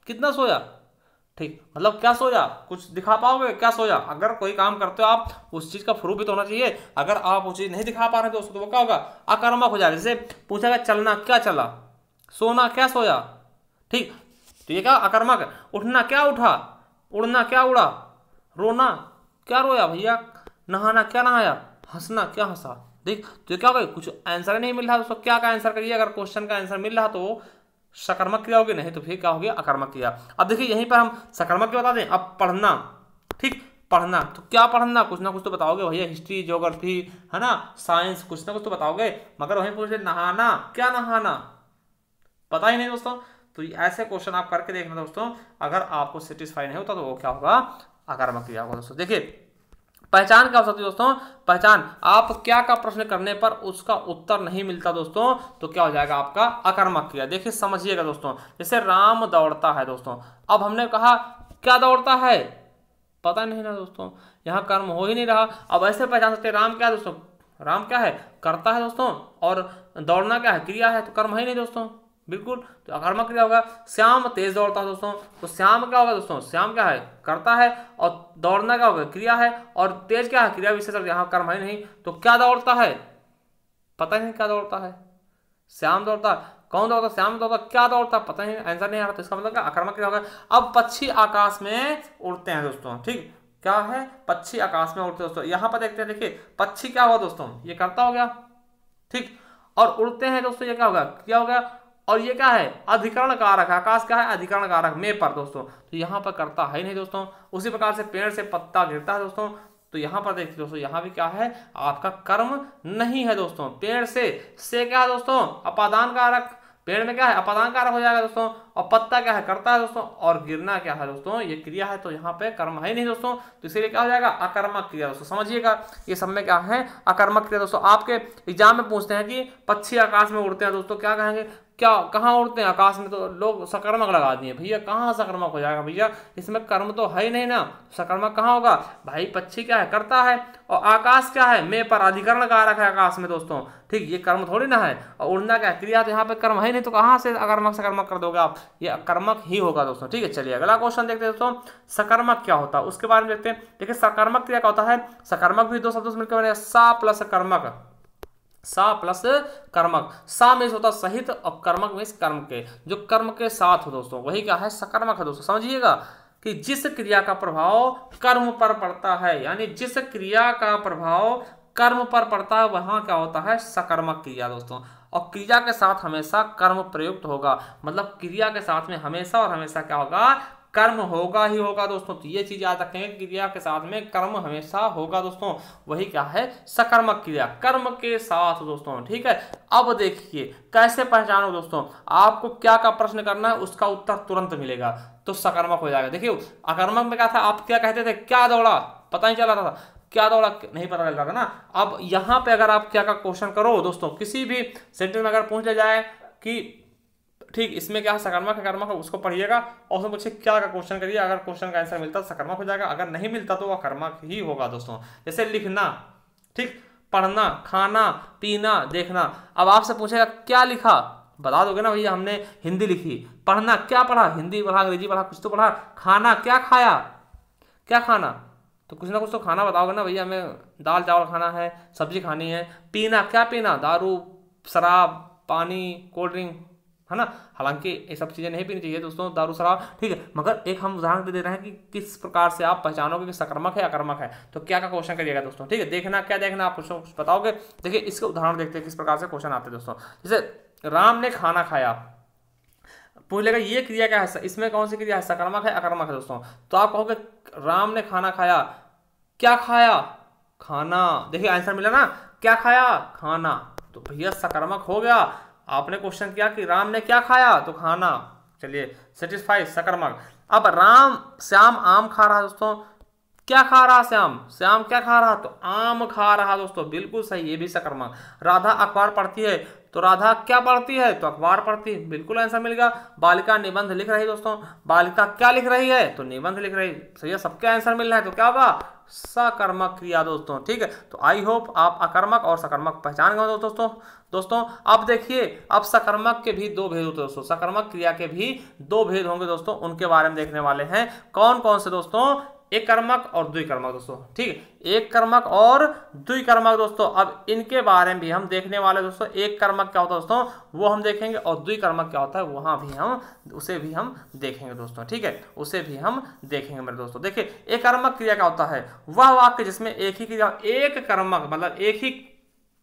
कितना सोया, ठीक, मतलब क्या सोया, कुछ दिखा पाओगे क्या सोया। अगर कोई काम करते हो आप, उस चीज का प्रूफ भी तो होना चाहिए, अगर आप वो चीज नहीं दिखा पा रहे दोस्तों, तो वो क्या होगा, अकर्मक हो जाएगा। जैसे पूछा गया चलना क्या चला, सोना क्या सोया, ठीक, तो ये क्या अकर्मक। उठना क्या उठा, उड़ना क्या उड़ा, रोना क्या रोया भैया, नहाना क्या नहाया, हंसना क्या हंसा। देख तो क्या होगा, कुछ आंसर नहीं मिल रहा दोस्तों, क्या का आंसर करिए, अगर क्वेश्चन का आंसर मिल रहा तो सकर्मक क्रिया होगी, नहीं तो फिर क्या होगी, अकर्मक क्रिया। अब देखिए यहीं पर हम सकर्मक क्रिया बता दें। अब पढ़ना, ठीक, पढ़ना तो क्या पढ़ना, कुछ ना कुछ तो बताओगे भैया, हिस्ट्री ज्योग्राफी है ना, साइंस, कुछ ना कुछ तो बताओगे, मगर वहीं पूछ नहाना क्या नहाना, पता ही नहीं दोस्तों। तो ऐसे क्वेश्चन आप करके देखना दोस्तों, अगर आपको सेटिस्फाई नहीं होता तो वो क्या होगा, अकर्मक क्रिया होगा दोस्तों। देखिए पहचान क्या हो सकती है दोस्तों, पहचान आप क्या का प्रश्न करने पर उसका उत्तर नहीं मिलता दोस्तों, तो क्या हो जाएगा आपका अकर्मक क्रिया। देखिए समझिएगा दोस्तों, जैसे राम दौड़ता है दोस्तों, अब हमने कहा क्या दौड़ता है, पता नहीं ना दोस्तों, यहाँ कर्म हो ही नहीं रहा। अब ऐसे पहचान सकते हैं राम क्या है दोस्तों, राम क्या है, करता है दोस्तों, और दौड़ना क्या है, क्रिया है, तो कर्म है ही नहीं दोस्तों, बिल्कुल, तो अकर्मक क्रिया होगा। श्याम तेज दौड़ता है दोस्तों, तो श्याम क्या होगा दोस्तों, श्याम क्या है, करता है, और दौड़ना क्या होगा, क्रिया है, और तेज क्या है, क्रिया विशेषण, यहाँ कर्म है नहीं, तो क्या दौड़ता है, पता ही नहीं क्या दौड़ता है, श्याम दौड़ता, कौन दौड़ता, श्याम दौड़ता, क्या दौड़ता, पता नहीं, आंसर नहीं आ रहा, तो इसका मतलब क्या, अकर्मक क्रिया होगा। अब पक्षी आकाश में उड़ते हैं दोस्तों, ठीक, क्या है, पक्षी आकाश में उड़ते हैं दोस्तों, यहाँ पर देखते हैं, देखिए पक्षी क्या हुआ दोस्तों, ये करता हो गया, ठीक, और उड़ते हैं दोस्तों, ये क्या होगा, क्या होगा, और ये क्या है, अधिकरण कारक है, आकाश क्या है, अधिकरण कारक में पर दोस्तों, तो यहाँ पर करता है ही नहीं दोस्तों। उसी प्रकार से पेड़ से पत्ता गिरता है दोस्तों, तो यहाँ पर देखिए दोस्तों, यहाँ भी क्या है, आपका कर्म नहीं है दोस्तों। पेड़ से क्या है दोस्तों, अपादान कारक, पेड़ में क्या है, अपादान कारक हो जाएगा दोस्तों, और पत्ता क्या है, करता है दोस्तों, और गिरना क्या है दोस्तों, ये क्रिया है, तो यहाँ पे कर्म है नहीं दोस्तों, तो इसीलिए क्या हो जाएगा, अकर्मक क्रिया दोस्तों। समझिएगा ये सब में क्या है, अकर्मक क्रिया दोस्तों। आपके एग्जाम में पूछते हैं कि पक्षी आकाश में उड़ते हैं दोस्तों, क्या कहेंगे, क्या कहाँ उड़ते हैं आकाश में, तो लोग सकर्मक लगा दिए भैया, कहाँ सकर्मक हो जाएगा भैया, इसमें कर्म तो है ही नहीं ना, सकर्मक कहाँ होगा भाई, पक्षी क्या है, करता है, और आकाश क्या है, में पर अधिकरण कारक है आकाश में दोस्तों, ठीक, ये कर्म थोड़ी ना है, और उड़ना क्या क्रिया, तो यहाँ पे कर्म है नहीं, तो कहाँ से अकर्मक सकर्मक कर दोगे आप, ये अकर्मक ही होगा दोस्तों, ठीक है। चलिए अगला क्वेश्चन देखते हैं दोस्तों, सकर्मक क्या होता है उसके बारे में देखते हैं। देखिए सकर्मक क्रिया क्या होता है, सकर्मक भी दो शब्दों से मिलकर बने, सा प्लस कर्मक, सा प्लस कर्मक, सा में होता सहित और कर्मक में कर्म के, जो कर्म के साथ हो दोस्तों, वही क्या है, सकर्मक है दोस्तों। समझिएगा कि जिस क्रिया का प्रभाव कर्म पर पड़ता है, यानी जिस क्रिया का प्रभाव कर्म पर पड़ता है, वहां क्या होता है, सकर्मक क्रिया दोस्तों। और क्रिया के साथ हमेशा कर्म प्रयुक्त होगा, मतलब क्रिया के साथ में हमेशा और हमेशा क्या होगा, कर्म होगा ही होगा दोस्तों। तो ये चीज याद रखेंगे, क्रिया के साथ में कर्म हमेशा होगा दोस्तों, वही क्या है, सकर्मक क्रिया, कर्म के साथ दोस्तों, ठीक है। अब देखिए कैसे पहचानो दोस्तों, आपको क्या का प्रश्न करना है, उसका उत्तर तुरंत मिलेगा, तो सकर्मक हो जाएगा। देखिए अकर्मक में क्या था, आप क्या कहते थे, क्या दौड़ा, पता नहीं चला था, क्या दौड़ा नहीं पता चल रहा था ना। अब यहाँ पे अगर आप क्या का क्वेश्चन करो दोस्तों, किसी भी सेंटेंस में अगर पूछ लिया जाए कि ठीक इसमें क्या है, सकर्मक है कर्मक है, उसको पढ़िएगा और उसमें पूछे क्या का क्वेश्चन करिए, अगर क्वेश्चन का आंसर मिलता तो सकर्मक हो जाएगा, अगर नहीं मिलता तो वह कर्मक ही होगा दोस्तों। जैसे लिखना, ठीक, पढ़ना, खाना, पीना, देखना। अब आपसे पूछेगा क्या लिखा, बता दोगे ना भैया हमने हिंदी लिखी। पढ़ना, क्या पढ़ा, हिंदी पढ़ा, अंग्रेजी पढ़ा, कुछ तो पढ़ा। खाना, क्या खाया, क्या खाना, तो कुछ ना कुछ तो खाना बताओगे ना भैया, हमें दाल चावल खाना है, सब्जी खानी है। पीना, क्या पीना, दारू, शराब, पानी, कोल्ड ड्रिंक, है ना। हालांकि ये सब चीजें नहीं पीनी चाहिए दोस्तों, दारू शराब, ठीक है, मगर एक हम उदाहरण दे रहे हैं कि किस प्रकार से आप पहचानोगे कि सकर्मक है अकर्मक है। तो क्या का क्वेश्चन करिएगा दोस्तों, ठीक है। देखना, क्या देखना, आप कुछ बताओगे। देखिए इसके उदाहरण देखते हैं किस प्रकार से क्वेश्चन आते हैं दोस्तों। जैसे राम ने खाना खाया, पूछ लेगा ये क्रिया क्या है, इसमें कौन सी क्रिया है, सकर्मक है अकर्मक है दोस्तों। तो आप कहोगे राम ने खाना खाया, क्या खाया, खाना। देखिए आंसर मिला ना, क्या खाया, खाना, तो भैया सकर्मक हो गया। आपने क्वेश्चन किया कि राम ने क्या खाया, तो खाना, चलिए सेटिस्फाई, सकर्मक। अब राम, श्याम आम खा रहा है दोस्तों, क्या खा रहा श्याम, श्याम क्या खा रहा, तो आम खा रहा दोस्तों, बिल्कुल सही, ये भी सकर्मक। राधा अखबार पढ़ती है, तो राधा क्या पढ़ती है, तो अखबार पढ़ती है, बिल्कुल आंसर मिलेगा। बालिका निबंध लिख रही दोस्तों, बालिका क्या लिख रही है, तो निबंध लिख रही, सही है, सबके आंसर मिल रहा है, तो क्या होगा, सकर्मक क्रिया दोस्तों, ठीक है। तो आई होप आप अकर्मक और सकर्मक पहचान गए दोस्तों। अब देखिए, अब सकर्मक के भी दो भेद होते हैं दोस्तों, सकर्मक क्रिया के भी दो भेद होंगे दोस्तों, उनके बारे में देखने वाले हैं। कौन कौन से दोस्तों, एक कर्मक और द्विकर्मक दोस्तों। ठीक है, एक कर्मक और द्विकर्मक दोस्तों। अब इनके बारे में भी हम देखने वाले दोस्तों। एक कर्मक क्या होता है दोस्तों वो हम देखेंगे, और द्विकर्मक क्या होता है वहां भी हम उसे भी हम देखेंगे दोस्तों। ठीक है, उसे भी हम देखेंगे मेरे दोस्तों। देखिए एक कर्मक क्रिया क्या होता है, वह वाक्य जिसमें एक ही क्रिया, एक कर्मक मतलब एक ही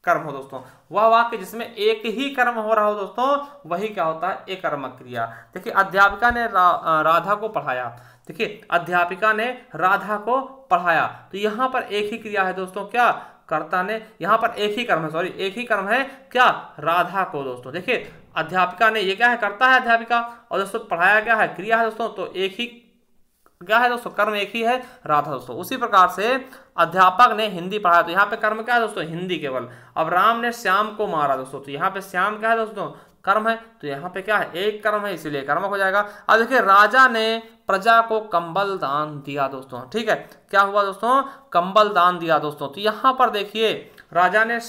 कर्म हो दोस्तों, वह वाक्य जिसमें एक ही कर्म हो रहा हो दोस्तों वही क्या होता है, एक कर्मक क्रिया। देखिए अध्यापिका ने राधा को पढ़ाया। देखिए अध्यापिका ने राधा को पढ़ाया, तो यहां पर एक ही क्रिया है दोस्तों, क्या, कर्ता ने, यहां पर एक ही कर्म है, सॉरी एक ही कर्म है क्या, राधा को दोस्तों। देखिए अध्यापिका ने, ये क्या है, कर्ता है अध्यापिका, और दोस्तों पढ़ाया क्या है, क्रिया है दोस्तों, तो एक ही क्या है दोस्तों, कर्म एक ही है, राधा दोस्तों। उसी प्रकार से अध्यापक ने हिंदी पढ़ाया, तो यहाँ पे कर्म क्या है दोस्तों, हिंदी केवल। अब राम ने श्याम को मारा दोस्तों, तो यहाँ पे श्याम क्या है दोस्तों, कर्म है, तो यहाँ पे क्या है, एक कर्म है, इसीलिए कर्मक हो जाएगा। अब देखिए राजा ने प्रजा को कंबल दान दिया दोस्तों। ठीक है, क्या हुआ दोस्तों, कंबल दान दिया दोस्तों। तो यहाँ पर देखिए राजा ने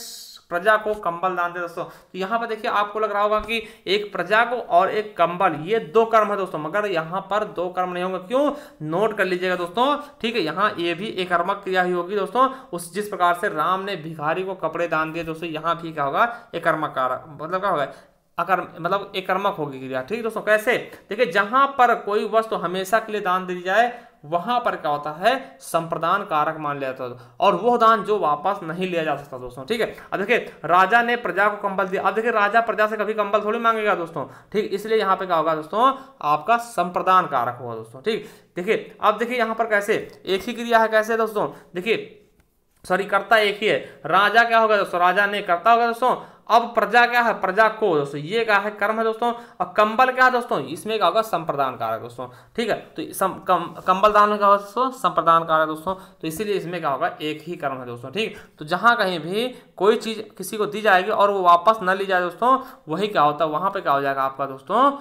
प्रजा को कंबल दान दिया दोस्तों। तो यहाँ पर देखिए आपको लग रहा होगा कि एक प्रजा को और एक कंबल, ये दो कर्म है दोस्तों, मगर यहाँ पर दो कर्म नहीं होंगे। क्यों, नोट कर लीजिएगा दोस्तों। ठीक है, यहाँ ये भी एक कर्मक क्रिया ही होगी दोस्तों। उस जिस प्रकार से राम ने भिखारी को कपड़े दान दिए दोस्तों, यहाँ भी क्या होगा, एक कर्मक कारक, मतलब क्या होगा, मतलब एक कर्मक होगी क्रिया। ठीक दोस्तों, कैसे, देखिए जहां पर कोई वस्तु हमेशा के लिए दान दी जाए वहां पर क्या होता है, संप्रदान कारक मान लिया जाता है, और वो दान जो वापस नहीं लिया जा सकता दोस्तों। ठीक है, अब देखिए राजा ने प्रजा को कंबल दिया। अब देखिए राजा प्रजा से कभी कंबल थोड़ी मांगेगा दोस्तों। ठीक, इसलिए यहाँ पे क्या होगा दोस्तों, आपका संप्रदान कारक होगा दोस्तों। ठीक, देखिए अब देखिए यहाँ पर कैसे एक ही क्रिया है, कैसे दोस्तों, देखिए सॉरी कर्ता एक ही है, राजा क्या होगा दोस्तों, राजा ने कर्ता होगा दोस्तों। अब प्रजा क्या है, प्रजा को दोस्तों, ये क्या है, कर्म है दोस्तों। और कंबल क्या है दोस्तों, इसमें क्या होगा, संप्रदान कारक दोस्तों। ठीक है, तो कंबल दान में क्या होगा दोस्तों, संप्रदान कारक दोस्तों। तो इसीलिए इसमें क्या होगा, एक ही कर्म है दोस्तों। ठीक, तो जहां कहीं भी कोई चीज किसी को दी जाएगी और वो वापस न ली जाए दोस्तों, वही क्या होता है, वहां पे क्या हो जाएगा आपका दोस्तों,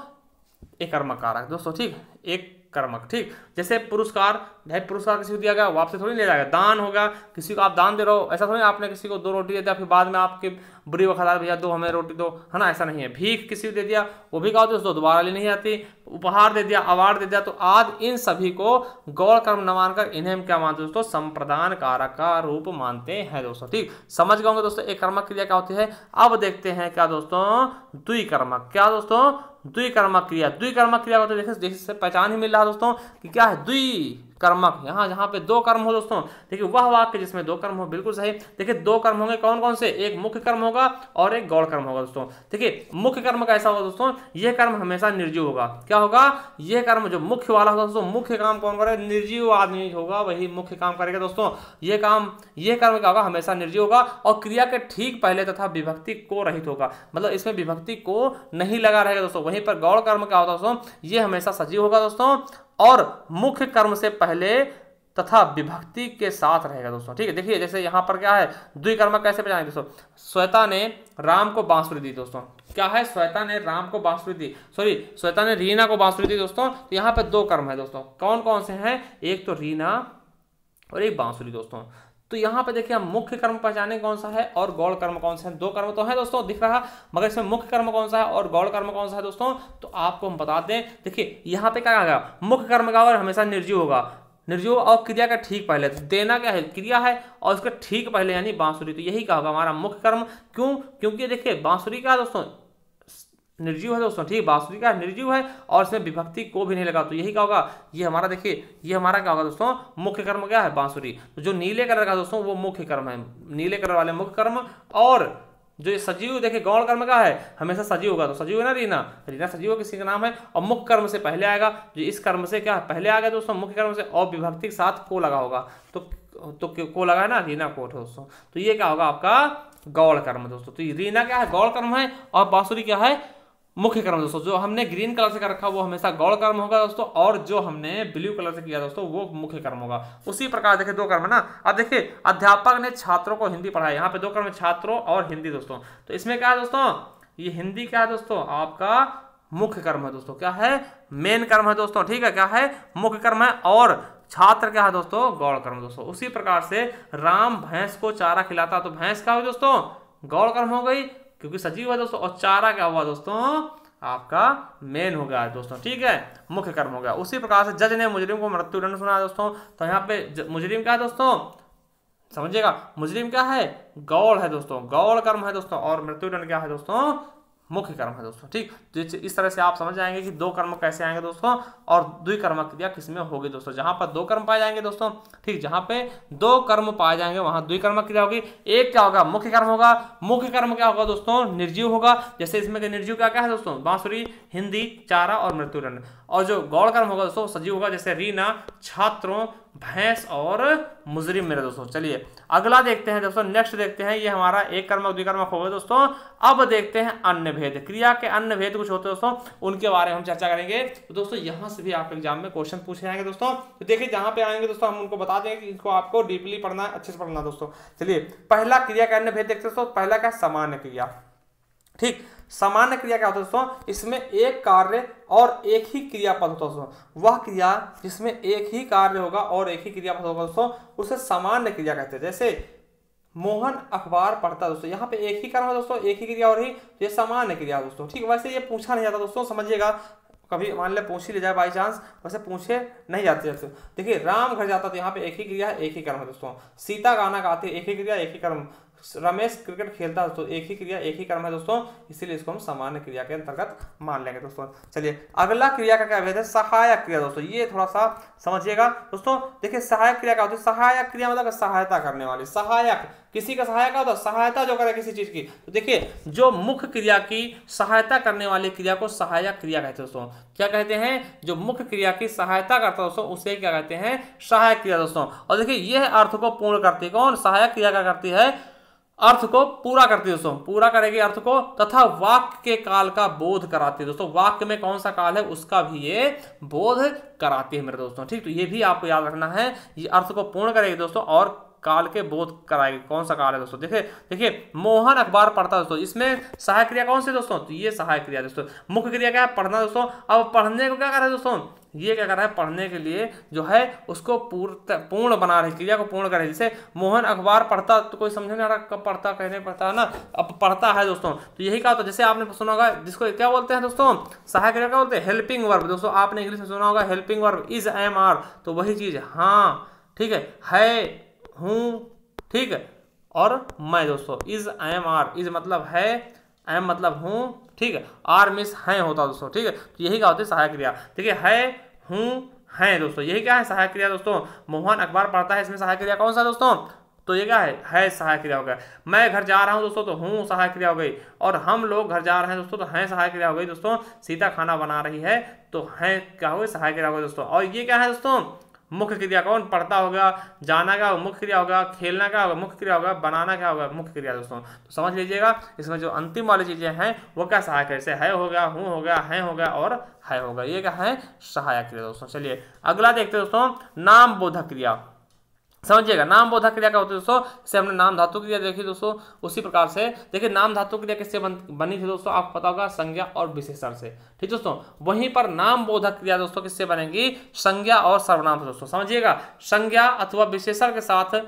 एक कर्मक कारक दोस्तों। ठीक, एक कर्मक। ठीक, जैसे पुरस्कार, भाई पुरस्कार किसी को दिया गया वापस थोड़ी ले जाएगा, दान होगा, किसी को आप दान दे रहे हो, ऐसा थोड़ी आपने किसी को 2 रोटी दे दिया फिर बाद में आपके बुरी वफादार, भैया दो हमें रोटी दो, है ना, ऐसा नहीं है। भीख किसी को दे दिया, वो भी क्या होती है दोस्तों, दोबारा ले नहीं आती। उपहार दे दिया, अवार्ड दे दिया, तो आज इन सभी को गौण कर्म न मानकर इन्हें हम क्या मानते हैं दोस्तों, संप्रदान कारक का रूप मानते हैं दोस्तों। ठीक, समझ गए होंगे दोस्तों एक कर्मक क्रिया क्या होती है। अब देखते हैं क्या दोस्तों, द्विकर्मक। क्या दोस्तों, द्विकर्मक क्रिया। द्विकर्मक क्रिया होती है, देखिए पहचान ही मिल रहा है दोस्तों कि क्या है, द्विकर्मक, यहाँ जहाँ पे दो कर्म हो दोस्तों। देखिए वह वाक्य जिसमें दो कर्म हो, बिल्कुल सही। देखिए दो कर्म होंगे, कौन कौन से, एक मुख्य कर्म होगा और एक गौण कर्म होगा दोस्तों। देखिए मुख्य कर्म कैसा होगा दोस्तों, यह कर्म हमेशा निर्जीव होगा। क्या होगा, यह कर्म जो मुख्य वाला होगा दोस्तों, मुख्य काम कौन करेगा, निर्जीव आदमी होगा, वही मुख्य काम करेगा दोस्तों। यह कर्म क्या होगा, हमेशा निर्जीव होगा, और क्रिया के ठीक पहले तथा विभक्ति को रहित होगा, मतलब इसमें विभक्ति को नहीं लगा रहेगा दोस्तों। वहीं पर गौण कर्म क्या होता है दोस्तों, ये हमेशा सजीव होगा दोस्तों, और मुख्य कर्म से पहले तथा विभक्ति के साथ रहेगा दोस्तों। ठीक है, देखिए जैसे यहाँ पर क्या है, द्विकर्मक कैसे पहचानेंगे दोस्तों। श्वेता ने राम को बांसुरी दी दोस्तों। क्या है, श्वेता ने राम को बांसुरी दी, सॉरी श्वेता ने रीना को बांसुरी दी दोस्तों। तो यहाँ पे दो कर्म है दोस्तों, कौन कौन से हैं, एक तो रीना और एक बांसुरी दोस्तों। तो यहाँ पे देखिए हम मुख्य कर्म पहचाने कौन सा है और गौण कर्म कौन सा है। दो कर्म तो है दोस्तों दिख रहा, मगर इसमें मुख्य कर्म कौन सा है और गौण कर्म कौन सा है दोस्तों, तो आपको हम बता दें। देखिए यहाँ पे क्या आएगा, मुख्य कर्म का हमेशा निर्जीव होगा, निर्जीव और क्रिया का ठीक पहले। तो देना क्या है, क्रिया है, और उसका ठीक पहले यानी बांसुरी, तो यही क्या होगा हमारा मुख्य कर्म। क्यों, क्योंकि देखिए बांसुरी का दोस्तों निर्जीव है दोस्तों। ठीक, बांसुरी का निर्जीव है और इसमें विभक्ति को भी नहीं लगा, तो यही क्या होगा, ये हमारा देखिए ये हमारा क्या होगा दोस्तों, मुख्य कर्म क्या है, बांसुरी। तो जो नीले कलर का दोस्तों वो मुख्य कर्म है, नीले कलर वाले मुख्य कर्म। और जो ये सजीव देखिए गौण कर्म का है, हमेशा सजीव होगा, तो सजीव है ना, रीना, रीना सजीव किसी का नाम है, और मुख्य कर्म से पहले आएगा, जो इस कर्म से क्या पहले आ गया दोस्तों, मुख्य कर्म से, और विभक्ति के साथ को लगा होगा, तो को लगा है ना, रीना को दोस्तों। तो ये क्या होगा आपका गौण कर्म दोस्तों। तो रीना क्या है, गौण कर्म है, और बांसुरी क्या है, मुख्य कर्म दोस्तों। जो हमने ग्रीन कलर से कर रखा वो हमेशा गौण कर्म होगा दोस्तों, और जो हमने ब्लू कलर से किया दोस्तों वो मुख्य कर्म होगा। उसी प्रकार देखिए दो कर्म है ना। अब देखिए अध्यापक ने छात्रों को हिंदी पढ़ाई, यहाँ पे दो कर्म, छात्रों और हिंदी दोस्तों। तो इसमें क्या है दोस्तों, ये हिंदी क्या है दोस्तों, आपका मुख्य कर्म है दोस्तों। क्या है, मेन कर्म है दोस्तों। ठीक है, क्या है, मुख्य कर्म है, और छात्र क्या है दोस्तों, गौण कर्म दोस्तों। उसी प्रकार से राम भैंस को चारा खिलाता, तो भैंस क्या हुई दोस्तों, गौण कर्म हो गई क्योंकि सजीव है दोस्तों, और चारा क्या हुआ दोस्तों, आपका मेन हो गया दोस्तों, ठीक है, मुख्य कर्म हो गया। उसी प्रकार से जज ने मुजरिम को मृत्युदंड सुनाया दोस्तों, तो यहाँ पे मुजरिम क्या है दोस्तों, समझिएगा, मुजरिम क्या है, गौड़ है दोस्तों, गौड़ कर्म है दोस्तों, और मृत्युदंड क्या है दोस्तों, मुख्य कर्म है दोस्तों, ठीक। तो इस तरह से आप समझ जाएंगे कि दो कर्म कैसे आएंगे दोस्तों, और द्विकर्मक क्रिया किसमें होगी दोस्तों, जहां पर दो कर्म पाए जाएंगे दोस्तों, ठीक, जहां पे दो कर्म पाए जाएंगे वहां द्विकर्मक क्रिया होगी। एक क्या होगा, मुख्य कर्म होगा। मुख्य कर्म क्या होगा दोस्तों, निर्जीव होगा। जैसे इसमें निर्जीव क्या क्या है दोस्तों, बांसुरी, हिंदी, चारा और मृत्युदंड। और जो गौड़ कर्म होगा दोस्तों, सजीव होगा, जैसे रीना, छात्रों, भैंस और मुजरिम मेरे दोस्तों। चलिए अगला देखते हैं दोस्तों, नेक्स्ट देखते हैं, ये हमारा एक कर्मक द्विकर्मक हो गए दोस्तों। अब देखते हैं अन्य भेद, क्रिया के अन्य भेद कुछ होते हैं दोस्तों, उनके बारे में हम चर्चा करेंगे। तो दोस्तों यहां से भी आपके एग्जाम में क्वेश्चन पूछे जाएंगे दोस्तों, तो देखिए जहां पे आएंगे दोस्तों हम उनको बता देंगे कि इनको आपको डीपली पढ़ना है, अच्छे से पढ़ना दोस्तों। चलिए पहला क्रिया के अन्य भेद देखते हैं दोस्तों। पहला क्या, सामान्य क्रिया, ठीक। सामान्य क्रिया क्या होता है दोस्तों, इसमें एक कार्य और एक ही क्रियापद होता है दोस्तों। वह क्रिया जिसमें एक ही कार्य होगा और एक ही क्रियापद होगा दोस्तों, उसे सामान्य क्रिया कहते हैं। जैसे मोहन अखबार पढ़ता है दोस्तों, यहाँ पे एक ही कर्म है दोस्तों, एक ही क्रिया हो रही, तो ये सामान्य क्रिया है दोस्तों, ठीक। वैसे ये पूछा नहीं जाता दोस्तों, समझिएगा, कभी मान ले पूछ ही ले जाए बाई चांस, वैसे पूछे नहीं जाते दोस्तों। देखिए राम घर जाता, तो यहाँ पे एक ही क्रिया है, एक ही कर्म है दोस्तों। सीता गाना गाती, एक ही क्रिया, एक ही कर्म। रमेश क्रिकेट खेलता है दोस्तों, एक ही क्रिया, एक ही कर्म है दोस्तों, इसीलिए इसको हम सामान्य क्रिया के अंतर्गत मान लेंगे दोस्तों। चलिए अगला क्रिया का क्या भेद है, सहायक क्रिया दोस्तों। ये थोड़ा सा समझिएगा दोस्तों। देखिए सहायक क्रिया क्या होती है, सहायक क्रिया मतलब सहायता करने वाली, सहायक, किसी का सहायक होता है, सहायता जो करे किसी चीज की। तो देखिए जो मुख्य क्रिया की सहायता करने वाली क्रिया को सहायक क्रिया कहते हैं दोस्तों। क्या कहते हैं, जो मुख्य क्रिया की सहायता करता है दोस्तों, उसे क्या कहते हैं, सहायक क्रिया दोस्तों। और देखिए यह अर्थ को पूर्ण करती है, कौन, सहायक क्रिया क्या करती है, अर्थ को पूरा करती है दोस्तों, पूरा करेगी अर्थ को, तथा वाक्य के काल का बोध कराती है दोस्तों। वाक्य में कौन सा काल है उसका भी ये बोध कराती है मेरे दोस्तों, ठीक। तो ये भी आपको याद रखना है, ये अर्थ को पूर्ण करेगी दोस्तों और काल के बोध कराएगी। कौन सा काल है दोस्तों, देखिए मोहन अखबार पढ़ता है दोस्तों, इसमें सहायक क्रिया कौन सी दोस्तों, तो ये सहायक क्रिया दोस्तों। मुख्य क्रिया क्या है, पढ़ना दोस्तों। अब पढ़ने को क्या कर रहा है दोस्तों, ये क्या कर रहा है, पढ़ने के लिए जो है उसको पूर्ण बना रही, क्रिया को पूर्ण कर रही। जैसे मोहन अखबार पढ़ता, तो कोई समझ नहीं आ रहा कब पढ़ता, कहने पढ़ता है ना, अब पढ़ता है दोस्तों, तो यही कहा। तो जैसे आपने सुना होगा, जिसको क्या बोलते हैं दोस्तों, सहायक क्रिया क्या बोलते हैं, हेल्पिंग वर्ब दोस्तों। आपने इंग्लिश में सुना होगा helping verb, is, am, are, तो वही चीज, हाँ ठीक है, हूँ, ठीक है, और मैं दोस्तों, इज, एम, आर, इज मतलब है, एम मतलब हूँ, ठीक है, आर मिस है होता दोस्तों, ठीक है। तो यही क्या होती है सहायक क्रिया। देखिए है, हूँ, है दोस्तों, यही क्या है सहायक क्रिया दोस्तों। मोहन अखबार पढ़ता है, इसमें सहायक क्रिया कौन सा दोस्तों, तो ये क्या है सहायक क्रिया हो गया। मैं घर जा रहा हूँ दोस्तों, तो हूँ सहायक क्रिया हो गई। और हम लोग घर जा रहे हैं दोस्तों, तो हैं सहायक क्रिया हो गई दोस्तों। सीता खाना बना रही है, तो है क्या हो गई, सहायक क्रिया हो गई दोस्तों। और ये क्या है दोस्तों, मुख्य क्रिया, कौन, पढ़ता होगा, जाना क्या होगा, मुख्य क्रिया होगा, खेलना क्या होगा, मुख्य क्रिया होगा, बनाना क्या होगा, मुख्य क्रिया दोस्तों। तो समझ लीजिएगा, इसमें जो अंतिम वाली चीजें हैं वो क्या सहायक है, जैसे है हो गया, हूँ हो गया, है हो गया और है हो गया, ये क्या है सहायक क्रिया दोस्तों। चलिए अगला देखते हैं दोस्तों, नाम बोधक क्रिया। समझिएगा नाम बोधक क्रिया क्या होती है दोस्तों, जैसे हमने नाम धातु क्रिया देखी दोस्तों, उसी प्रकार से देखिए नाम धातु क्रिया किससे बनी थी दोस्तों, आपको पता होगा संज्ञा और विशेषण से, ठीक दोस्तों। वहीं पर नाम बोधक क्रिया दोस्तों किससे बनेगी, संज्ञा और सर्वनाम से दोस्तों। समझिएगा संज्ञा अथवा विशेषण के साथ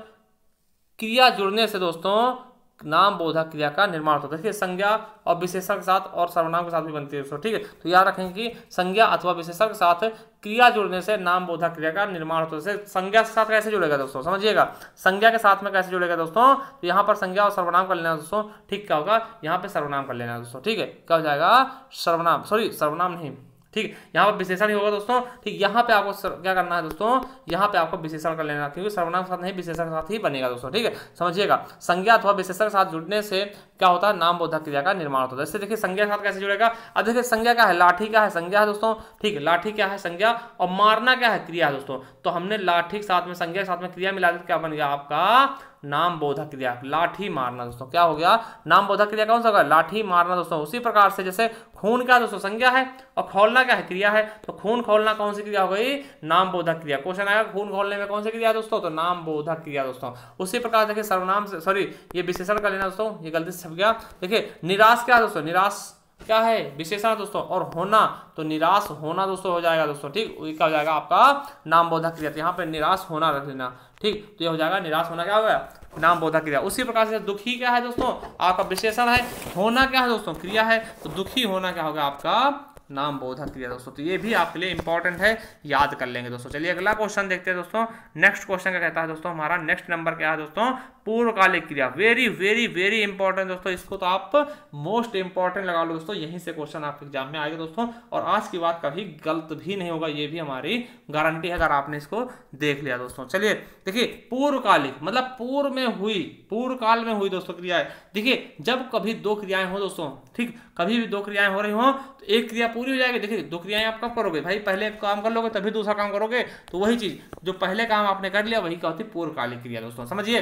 क्रिया जुड़ने से दोस्तों नाम बोधक क्रिया का निर्माण होता है। देखिए संज्ञा और विशेषण के साथ और सर्वनाम के साथ भी बनती है दोस्तों, ठीक है। तो याद रखेंगे कि संज्ञा अथवा विशेषण के साथ क्रिया जुड़ने से नाम बोधक क्रिया का निर्माण होता है। संज्ञा के साथ कैसे जुड़ेगा दोस्तों, समझिएगा संज्ञा के साथ में कैसे जुड़ेगा दोस्तों, तो यहाँ पर संज्ञा और सर्वनाम कर लेना दोस्तों, ठीक। क्या होगा, यहाँ पे सर्वनाम कर लेना दोस्तों, ठीक है। क्या हो जाएगा, सर्वनाम, सॉरी सर्वनाम नहीं, ठीक, यहाँ पर विशेषण ही होगा दोस्तों, ठीक। यहाँ पे आपको क्या करना है दोस्तों, यहाँ पे आपको विशेषण कर लेना, क्योंकि सर्वनाम के साथ नहीं विशेषण के साथ ही बनेगा दोस्तों, ठीक है। समझिएगा संज्ञा अथवा विशेषण के साथ जुड़ने से क्या होता है, नाम बोधक क्रिया का निर्माण होता है। जैसे देखिए संज्ञा के साथ कैसे जुड़ेगा, अब देखिए संज्ञा क्या है, लाठी क्या है, संज्ञा है दोस्तों, ठीक है। लाठी क्या है, संज्ञा, और मारना क्या है, क्रिया है दोस्तों। तो हमने लाठी के साथ में संज्ञा के साथ में क्रिया मिला दी, क्या बन गया आपका नाम बोधक क्रिया, लाठी मारना दोस्तों। क्या हो गया, नाम बोधक क्रिया कौन सा होगा, लाठी मारना दोस्तों। उसी प्रकार से जैसे खून क्या दोस्तों, संज्ञा है, और खोलना क्या है, क्रिया है। तो खून खोलना कौन सी क्रिया हो गई, नाम बोधक क्रिया। क्वेश्चन आएगा खून खोलने में कौन सी क्रिया दोस्तों, तो नाम बोधक क्रिया दोस्तों। उसी प्रकार देखिए सर्वनाम से, सॉरी ये विशेषण कर लेना दोस्तों, ये गलती से छप गया। देखिए निराश क्या है दोस्तों, निराश क्या है विशेषण दोस्तों, और होना तो निराश होना दोस्तों हो जाएगा दोस्तों। ठीक, क्या हो जाएगा आपका नाम बोधक क्रिया। तो यहाँ पे निराश होना रख लेना। ठीक, तो ये हो जाएगा निराश होना क्या होगा नाम बोधक क्रिया। उसी प्रकार से दुखी क्या है दोस्तों आपका विशेषण है, होना क्या है दोस्तों क्रिया है, तो दुखी होना क्या होगा आपका नाम बोधक क्रिया दोस्तों। तो ये भी आपके लिए इंपॉर्टेंट है, याद कर लेंगे दोस्तों। चलिए अगला क्वेश्चन देखते हैं दोस्तों। नेक्स्ट क्वेश्चन क्या कहता है दोस्तों, हमारा नेक्स्ट नंबर क्या है दोस्तों, पूर्वकालिक क्रिया। वेरी वेरी वेरी इंपॉर्टेंट दोस्तों, इसको तो आप मोस्ट इंपॉर्टेंट लगा लो दोस्तों, यहीं से क्वेश्चन आपके एग्जाम में आएगा दोस्तों। और आज की बात कभी गलत भी नहीं होगा, ये भी हमारी गारंटी है अगर आपने इसको देख लिया दोस्तों। चलिए देखिए, पूर्वकालिक मतलब पूर्व में हुई, पूर्व काल में हुई दोस्तों क्रियाएं। देखिए जब कभी दो क्रियाएं हो दोस्तों, ठीक, कभी भी दो क्रियाएं हो रही हो तो एक क्रिया पूरी हो जाएगी। देखिए दो क्रियाएं आप कब करोगे भाई, पहले काम कर लोगे तभी दूसरा काम करोगे, तो वही चीज जो पहले काम आपने कर लिया वही क्या होती है पूर्वकालिक क्रिया दोस्तों। समझिए,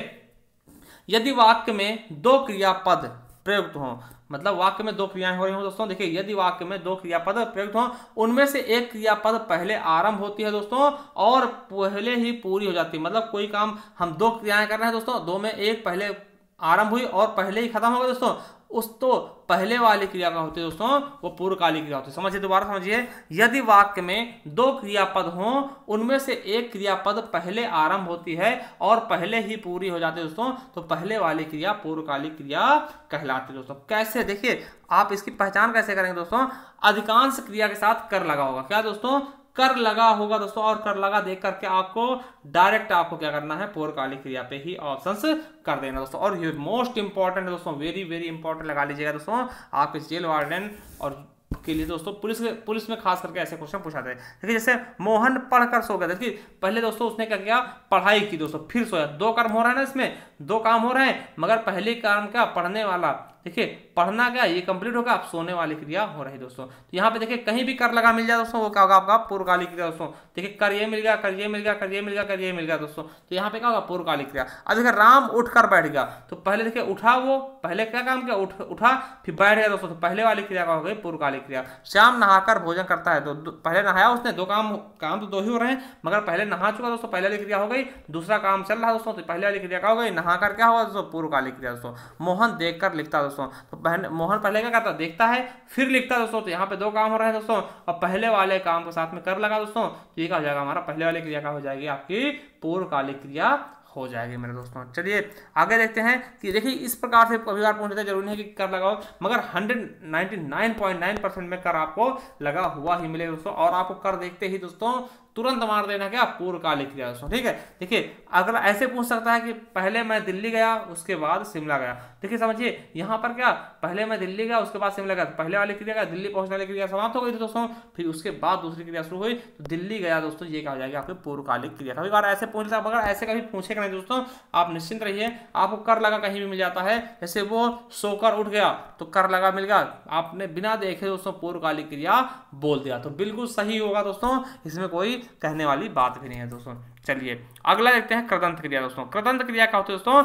यदि वाक्य में दो क्रियापद प्रयुक्त हो, मतलब वाक्य में दो क्रियाएं हो रही हो दोस्तों। देखिए यदि वाक्य में दो क्रियापद प्रयुक्त हो, उनमें से एक क्रियापद पहले आरंभ होती है दोस्तों और पहले ही पूरी हो जाती है। मतलब कोई काम हम दो क्रियाएं कर रहे हैं दोस्तों, दो में एक पहले आरंभ हुई और पहले ही खत्म हो गया दोस्तों, उस तो पहले वाली क्रिया का होती है दोस्तों वो पूर्वकालिक क्रिया होती है। समझिए, दोबारा समझिए, यदि वाक्य में दो क्रियापद हों, उनमें से एक क्रियापद पहले आरंभ होती है और पहले ही पूरी हो जाती है दोस्तों, तो पहले वाली क्रिया पूर्वकालिक क्रिया कहलाती है दोस्तों। कैसे, देखिए आप इसकी पहचान कैसे करेंगे दोस्तों, अधिकांश क्रिया के साथ कर लगा होगा। क्या दोस्तों, कर लगा होगा दोस्तों, और कर लगा देख करके आपको डायरेक्ट आपको क्या करना है पूर्वकालिक क्रिया पे ही ऑप्शंस कर देना दोस्तों। और ये मोस्ट इंपॉर्टेंट है दोस्तों, वेरी वेरी इंपॉर्टेंट लगा लीजिएगा दोस्तों, आपके जेल वार्डन और के लिए दोस्तों, पुलिस में खास करके ऐसे क्वेश्चन पूछाते हैं। देखिए जैसे मोहन पढ़कर सो गया, देखिए पहले दोस्तों उसने क्या किया, पढ़ाई की दोस्तों, फिर सोया। दो कर्म हो रहा है ना, इसमें दो काम हो रहे हैं, मगर पहले काम क्या पढ़ने वाला, देखिए पढ़ना क्या ये कंप्लीट होगा, आप सोने वाली क्रिया हो रही दोस्तों। तो यहाँ पे देखिए कहीं भी कर लगा मिल जाए दोस्तों, वो क्या होगा आपका पूर्वकालिक क्रिया दोस्तों। देखिए कर ये मिल गया, कर ये मिल गया, कर ये मिल गया, कर ये मिल गया दोस्तों, तो यहाँ पे क्या होगा पूर्वकालिक क्रिया। अब देखिए राम उठकर बैठ गया, तो पहले देखिए उठा, वो पहले क्या काम किया, उठा फिर बैठ गया दोस्तों, तो पहले वाली क्रिया का हो गई पूर्वकालिक क्रिया। श्याम नहाकर भोजन करता है, तो पहले नहाया उसने, दो काम तो दो ही हो रहे हैं, मगर पहले नहा चुका दोस्तों, पहले वाली क्रिया हो गई। दूसरा काम चल रहा दोस्तों, तो पहले वाली क्रिया का हो गई, नहाकर क्या होगा दोस्तों पूर्वकालिक क्रिया दोस्तों। मोहन देखकर लिखता दोस्तों, तो मोहन पहले क्या करता, देखता है फिर लिखता दोस्तों, तो यहाँ पे दो काम हो रहे हैं दोस्तों, और पहले वाले काम के साथ में कर लगा दोस्तों, तो ये क्या हो जाएगा हमारा पहले वाली क्रिया का हो जाएगी आपकी पूर्वकालिक क्रिया हो जाएगी मेरे दोस्तों। चलिए आगे देखते हैं कि देखिए इस प्रकार से कभी बार पूछ लेते हैं, जरूरी नहीं कि कर लगाओ, मगर 199.9% में कर आपको लगा हुआ ही मिलेगा दोस्तों। और आपको कर देखते ही दोस्तों तुरंत मार देना क्या पूर्वकालिक क्रिया दोस्तों। ठीक है, देखिए अगला ऐसे पूछ सकता है कि पहले मैं दिल्ली गया उसके बाद शिमला गया। देखिए समझिए यहाँ पर क्या, पहले मैं दिल्ली गया उसके बाद शिमला गया, पहले वाली क्रिया का दिल्ली पहुंचने वाली क्रिया समाप्त हो गई थी दोस्तों, फिर उसके बाद दूसरी क्रिया शुरू हुई, तो दिल्ली गया दोस्तों, ये क्या हो जाएगी आपकी पूर्वकालिक क्रिया। कभी बार ऐसे पूछ लेता, मगर ऐसे कभी पूछेगा नहीं दोस्तों, आप निश्चिंत रहिए, आपको कर लगा कहीं भी मिल जाता है। जैसे वो सोकर उठ गया तो कर लगा मिल गया, आपने बिना देखे दोस्तों पूर्वकालिक क्रिया बोल दिया, तो बिल्कुल सही होगा दोस्तों, इसमें कोई कहने वाली बात भी नहीं है दोस्तों। चलिए अगला देखते हैं कृदंत क्रिया दोस्तों। कृदंत क्रिया क्या होती है दोस्तों,